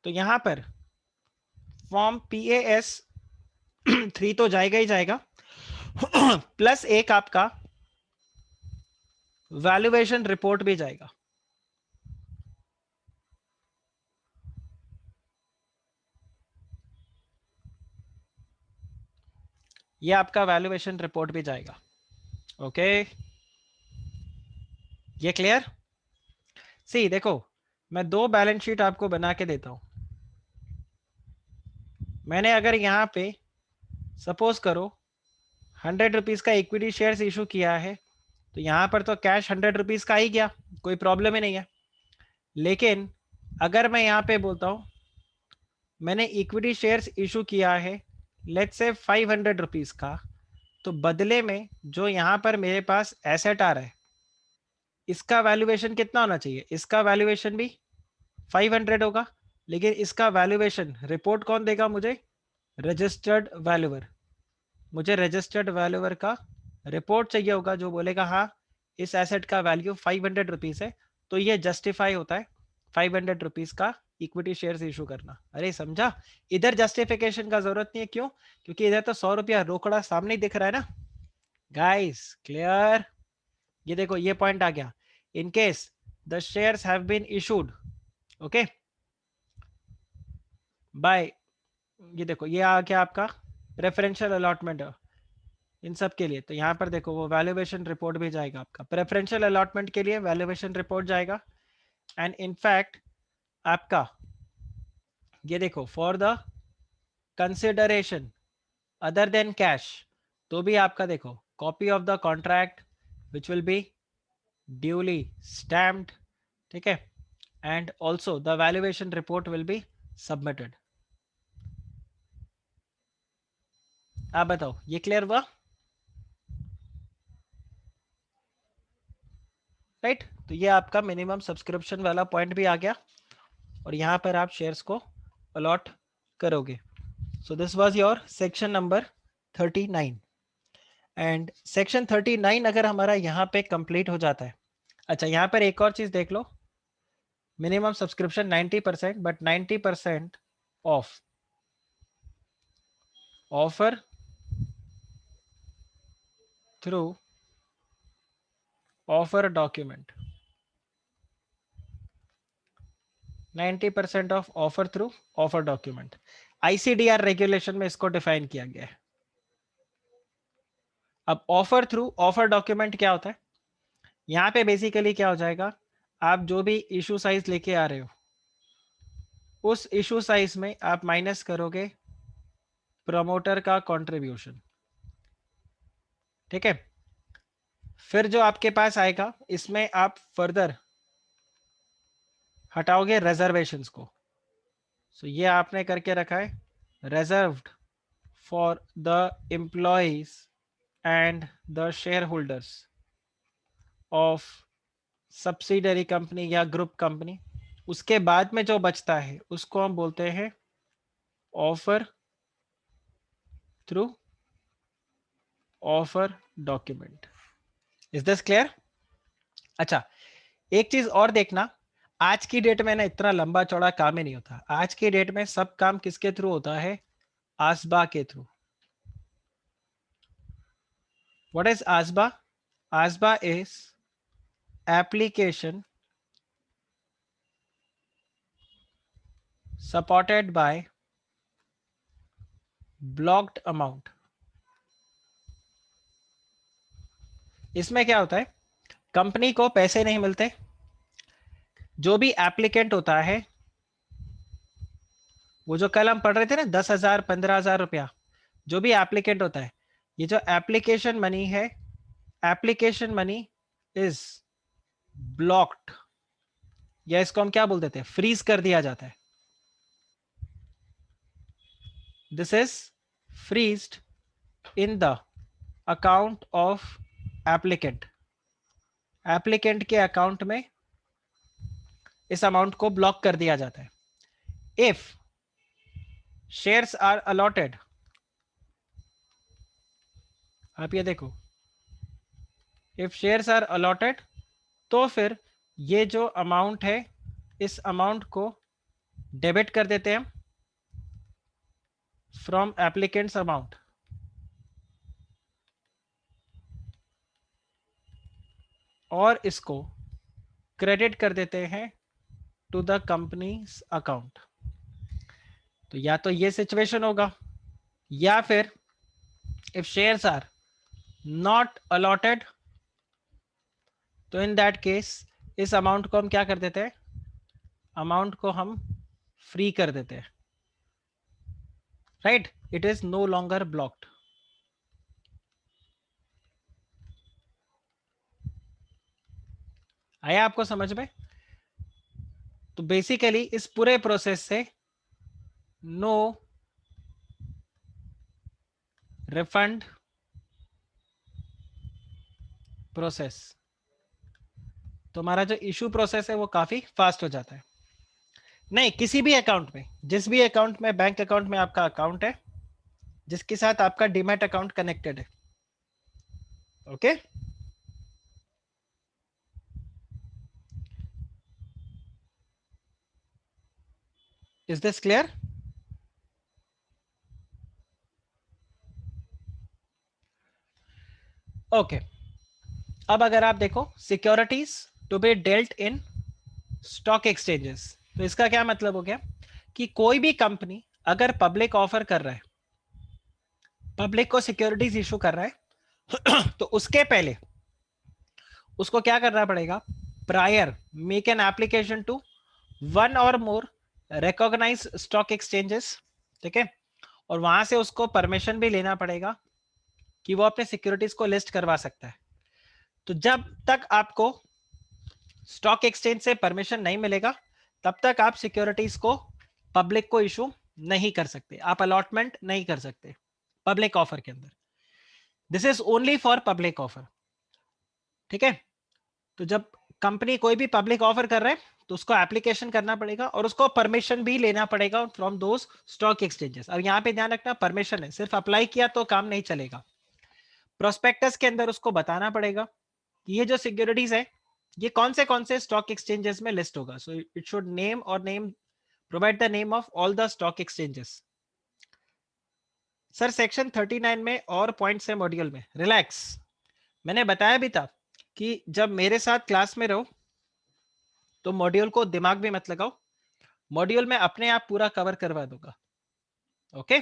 Speaker 1: तो यहां पर फॉर्म PAS 3 तो जाएगा ही जाएगा, प्लस एक आपका वैल्यूएशन रिपोर्ट भी जाएगा। ये आपका वैल्यूएशन रिपोर्ट भी जाएगा। ओके, ये क्लियर? सी देखो, मैं दो बैलेंस शीट आपको बना के देता हूं। मैंने अगर यहाँ पे सपोज करो 100 रुपीज का इक्विटी शेयर्स इशू किया है, तो यहाँ पर तो कैश 100 रुपीज का ही गया, कोई प्रॉब्लम ही नहीं है। लेकिन अगर मैं यहाँ पे बोलता हूँ मैंने इक्विटी शेयर्स इशू किया है लेट्स से 500 रुपीज का, तो बदले में जो यहाँ पर मेरे पास एसेट आ रहा है इसका वैल्यूएशन कितना होना चाहिए? इसका वैल्यूएशन भी 500 होगा, लेकिन इसका वैल्यूएशन रिपोर्ट कौन देगा मुझे? Registered valuer. मुझे रजिस्टर्ड वैल्यूअर का रिपोर्ट चाहिए होगा जो बोलेगा हाँ इस एसेट का वैल्यू 500 रुपीज है, तो ये जस्टिफाई होता है 500 रुपीज का इक्विटी शेयर्स इशू करना। अरे समझा, इधर जस्टिफिकेशन का जरूरत नहीं है। क्यों? क्योंकि इधर तो 100 रुपया रोकड़ा सामने ही दिख रहा है ना। Guys clear? ये देखो ये पॉइंट आ गया। In case the shares have been issued okay by, ये देखो ये आ गया आपका प्रेफरेंशियल अलॉटमेंट इन सब के लिए, तो यहाँ पर देखो वो वैल्यूएशन रिपोर्ट भी जाएगा आपका। प्रेफरेंशियल अलॉटमेंट के लिए वैल्यूएशन रिपोर्ट जाएगा। एंड इनफैक्ट आपका ये देखो for the consideration other than cash, तो भी आपका देखो copy of the contract which will be duly stamped, ठीक है, and also the valuation report will be submitted. आप बताओ ये क्लियर हुआ? राइट, तो ये आपका मिनिमम सब्सक्रिप्शन वाला पॉइंट भी आ गया और यहाँ पर आप शेयर्स को अलॉट करोगे। So this was your section number 39। And section 39 अगर हमारा यहाँ पे कंप्लीट हो जाता है, अच्छा यहाँ पर एक और चीज देख लो, minimum subscription 90%, but 90% of offer through offer document, 90% of offer through offer document. ICDR regulation में इसको डिफाइन किया गया है। अब ऑफर थ्रू ऑफर डॉक्यूमेंट क्या होता है? यहाँ पे बेसिकली क्या हो जाएगा, आप जो भी इशू साइज लेके आ रहे हो उस इशू साइज में आप माइनस करोगे प्रमोटर का कंट्रीब्यूशन, ठीक है। फिर जो आपके पास आएगा इसमें आप फर्दर हटाओगे रिजर्वेशंस को। सो ये आपने करके रखा है reserved for the employees and the share holders of subsidiary company या ग्रुप कंपनी। उसके बाद में जो बचता है उसको हम बोलते हैं offer through offer document. Is this clear? अच्छा एक चीज और देखना, आज की डेट में ना इतना लंबा चौड़ा काम ही नहीं होता। आज की डेट में सब काम किसके थ्रू होता है? आसबा के through. What is ASBA? ASBA is application supported by blocked amount. इसमें क्या होता है, कंपनी को पैसे नहीं मिलते, जो भी एप्लीकेंट होता है, वो जो कल हम पढ़ रहे थे ना 10,000 15,000 रुपया, जो भी एप्लीकेंट होता है, ये जो एप्लीकेशन मनी है, एप्लीकेशन मनी इज ब्लॉक्ड, या इसको हम क्या बोल देते हैं, फ्रीज कर दिया जाता है। This is freezed in the account of applicant. Applicant के अकाउंट में इस अमाउंट को ब्लॉक कर दिया जाता है। इफ शेयर्स आर अलॉटेड, आप ये देखो, इफ शेयर्स आर अलॉटेड, तो फिर ये जो अमाउंट है इस अमाउंट को डेबिट कर देते हैं फ्रॉम एप्लीकेंट्स अमाउंट, और इसको क्रेडिट कर देते हैं टू द कंपनीज अकाउंट। तो या तो ये सिचुएशन होगा, या फिर if shares are not allotted, तो इन दैट केस इस अमाउंट को हम क्या कर देते हैं, अमाउंट को हम फ्री कर देते हैं, right, it is no longer blocked. आया आपको समझ में? तो बेसिकली इस पूरे प्रोसेस से नो रिफंड प्रोसेस, तो हमारा जो इशू प्रोसेस है वो काफी फास्ट हो जाता है। नहीं, किसी भी अकाउंट में, जिस भी अकाउंट में, बैंक अकाउंट में आपका अकाउंट है जिसके साथ आपका डीमैट अकाउंट कनेक्टेड है, okay. Is this clear? Okay, अब अगर आप देखो securities to be dealt in stock exchanges, तो इसका क्या मतलब हो गया कि कोई भी कंपनी अगर पब्लिक ऑफर कर रहा है, पब्लिक को सिक्योरिटीज इशू कर रहा है तो उसके पहले उसको क्या करना पड़ेगा, prior make an application to one और मोर रिकॉग्नाइज स्टॉक एक्सचेंजेस, ठीक है, और वहां से उसको परमिशन भी लेना पड़ेगा कि वो अपने सिक्योरिटीज को लिस्ट करवा सकता है। तो जब तक आपको स्टॉक एक्सचेंज से परमिशन नहीं मिलेगा तब तक आप सिक्योरिटीज को पब्लिक को इशू नहीं कर सकते, आप अलॉटमेंट नहीं कर सकते पब्लिक ऑफर के अंदर। This is only for public offer, ठीक है। तो जब कंपनी कोई भी पब्लिक ऑफर कर रहा है तो उसको एप्लीकेशन करना पड़ेगा और उसको परमिशन भी लेना पड़ेगा फ्रॉम दोस स्टॉक एक्सचेंजेस। अब यहाँ पे ध्यान रखना, परमिशन है, सिर्फ अप्लाई किया तो काम नहीं चलेगा, प्रोस्पेक्टस के अंदर उसको बताना पड़ेगा कि ये जो सिक्योरिटीज है ये कौन से स्टॉक एक्सचेंजेस में लिस्ट होगा। सो इट शुड नेम और name, provide the name of all the stock exchanges. Sir section 39 में और पॉइंट्स है मॉड्यूल में, रिलैक्स। मैंने बताया भी था कि जब मेरे साथ क्लास में रहो तो मॉड्यूल को दिमाग भी मत लगाओ, मॉड्यूल में अपने आप पूरा कवर करवा दूंगा, ओके,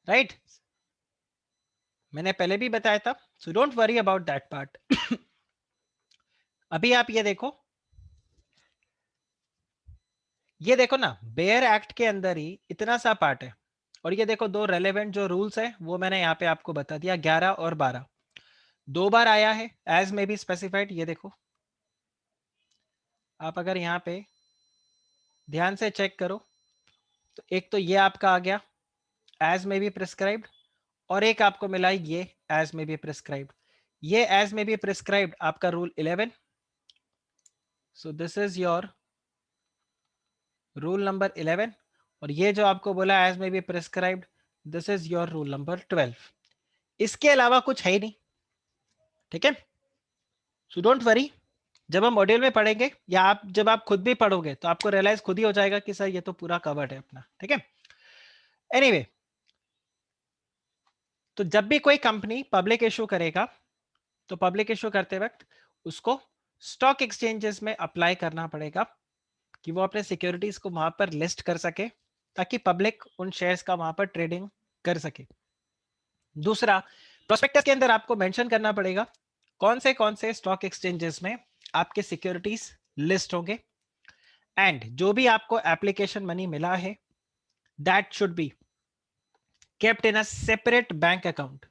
Speaker 1: राइट। मैंने पहले भी बताया था, so don't worry about that part. अभी आप ये देखो ना, बेयर एक्ट के अंदर ही इतना सा पार्ट है, और ये देखो दो रेलेवेंट जो रूल्स है वो मैंने यहाँ पे आपको बता दिया, 11 और 12 दो बार आया है, एज में बी स्पेसिफाइड। ये देखो, आप अगर यहाँ पे ध्यान से चेक करो तो एक तो ये आपका आ गया एज में बी प्रिस्क्राइब्ड, और एक आपको मिला ये एज में बी प्रिस्क्राइब्ड। ये एज में बी प्रिस्क्राइब्ड आपका rule 11, so this is your rule number 11, और ये जो आपको बोला एज में be prescribed, this is your rule number 12। इसके अलावा कुछ है ही नहीं, ठीक है। सो डोंट वरी, जब हम मॉड्यूल में पढ़ेंगे या आप जब आप खुद भी पढ़ोगे तो आपको रियलाइज खुद ही हो जाएगा कि सर ये तो पूरा कवर्ड है अपना, ठीक है। एनीवे, तो जब भी कोई कंपनी पब्लिक इशू करेगा तो पब्लिक इशू करते वक्त उसको स्टॉक एक्सचेंजेस में अप्लाई करना पड़ेगा कि वो अपने सिक्योरिटीज को वहां पर लिस्ट कर सके ताकि पब्लिक उन शेयर्स का वहां पर ट्रेडिंग कर सके। दूसरा, प्रोस्पेक्टस के अंदर आपको मेंशन करना पड़ेगा कौन से स्टॉक एक्सचेंजेस में आपके सिक्योरिटीज लिस्ट होंगे, एंड जो भी आपको एप्लीकेशन मनी मिला है that should be kept in a separate bank account,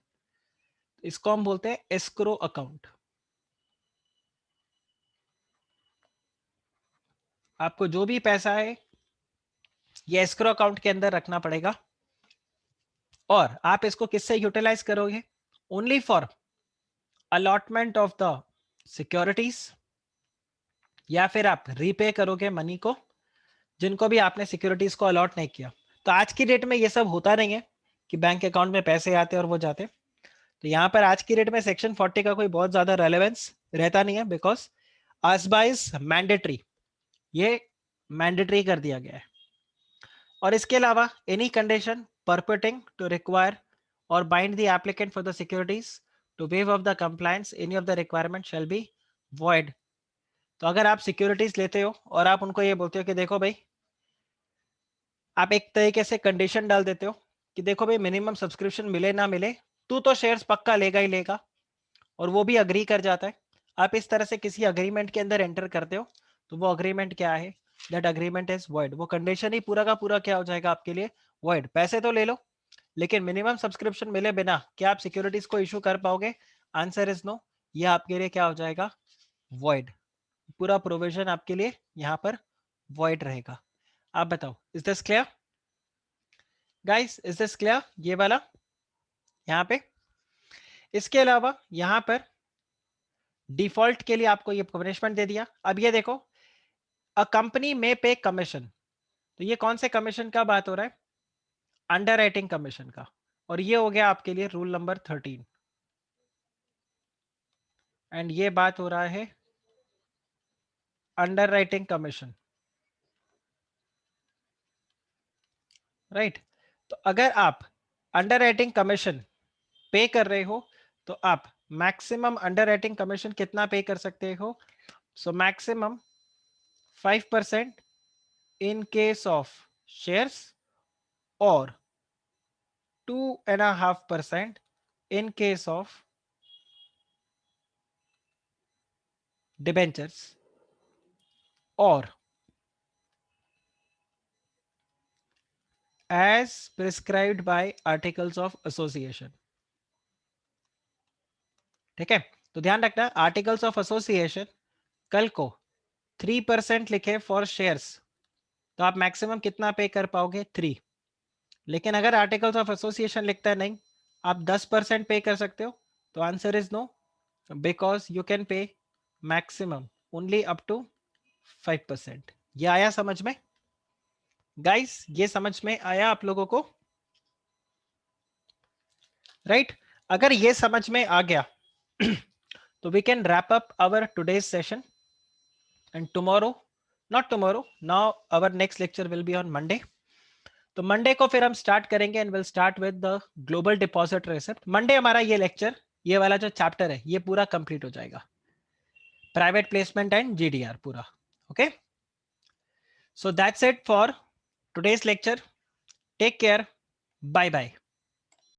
Speaker 1: इसको हम बोलते हैं एस्क्रो अकाउंट। आपको जो भी पैसा है ये एस्क्रो अकाउंट के अंदर रखना पड़ेगा, और आप इसको किससे यूटिलाइज करोगे, only for allotment of the securities, या फिर आप रीपे करोगे मनी को जिनको भी आपने सिक्योरिटीज को अलॉट नहीं किया। तो आज की डेट में ये सब होता नहीं है कि बैंक अकाउंट में पैसे आते और वो जाते। तो यहाँ पर आज की डेट में सेक्शन 40 का कोई बहुत ज्यादा रेलेवेंस रहता नहीं है, बिकॉज आसबा इज मैंडेटरी, ये मैंडेटरी कर दिया गया है। और इसके अलावा any condition purporting to require और bind the applicant for the securities to waive off the compliance any of the requirement shall be void. तो अगर आप सिक्योरिटीज लेते हो और आप उनको ये बोलते हो कि देखो भाई, आप एक तरीके से कंडीशन डाल देते हो कि देखो भाई मिनिमम सब्सक्रिप्शन मिले ना मिले, तू तो शेयर्स पक्का लेगा ही लेगा, और वो भी अग्री कर जाता है। आप इस तरह से किसी अग्रीमेंट के अंदर एंटर करते हो तो वो अग्रीमेंट क्या है, दैट अग्रीमेंट इज वॉइड। वो कंडीशन ही पूरा का पूरा क्या हो जाएगा आपके लिए, वॉइड। पैसे तो ले लो, लेकिन मिनिमम सब्सक्रिप्शन मिले बिना क्या आप सिक्योरिटीज को इशू कर पाओगे? Answer is no. ये आपके लिए क्या हो जाएगा, वॉइड। पूरा प्रोविजन आपके लिए यहां पर वॉइड रहेगा। आप बताओ, is this clear guys? Is this clear ये वाला यहां पे? इसके अलावा यहां पर डिफॉल्ट के लिए आपको ये पनिशमेंट दे दिया। अब ये देखो, अ कंपनी में पे कमीशन, तो ये कौन से कमीशन का बात हो रहा है, अंडर राइटिंग कमीशन का। और ये हो गया आपके लिए रूल नंबर 13, एंड ये बात हो रहा है अंडर राइटिंग कमीशन, राइट। तो अगर आप अंडर राइटिंग कमीशन पे कर रहे हो तो आप मैक्सिमम अंडर राइटिंग कमीशन कितना पे कर सकते हो? So maximum 5% in case of shares or 2.5% in case of debentures or as prescribed by articles of association। ठीक है, तो ध्यान रखना आर्टिकल्स ऑफ एसोसिएशन कल को 3% लिखे फॉर शेयर्स तो आप मैक्सिमम कितना पे कर पाओगे, 3। लेकिन अगर आर्टिकल्स ऑफ एसोसिएशन लिखता है नहीं, आप 10% पे कर सकते हो, तो answer is no, because you can pay maximum only up to 5%। ये आया समझ में गाइस? ये समझ में आया आप लोगों को, राइट? अगर ये समझ में आ गया तो we can wrap up our today's session, and tomorrow, not tomorrow, now our next lecture will be on Monday. तो मंडे को फिर हम स्टार्ट करेंगे and will start with the global deposit receipt. Monday हमारा ये लेक्चर, ये वाला जो चैप्टर है ये पूरा कंप्लीट हो जाएगा, प्राइवेट प्लेसमेंट एंड जीडीआर पूरा। Okay, so that's it for today's lecture. Take care, bye bye.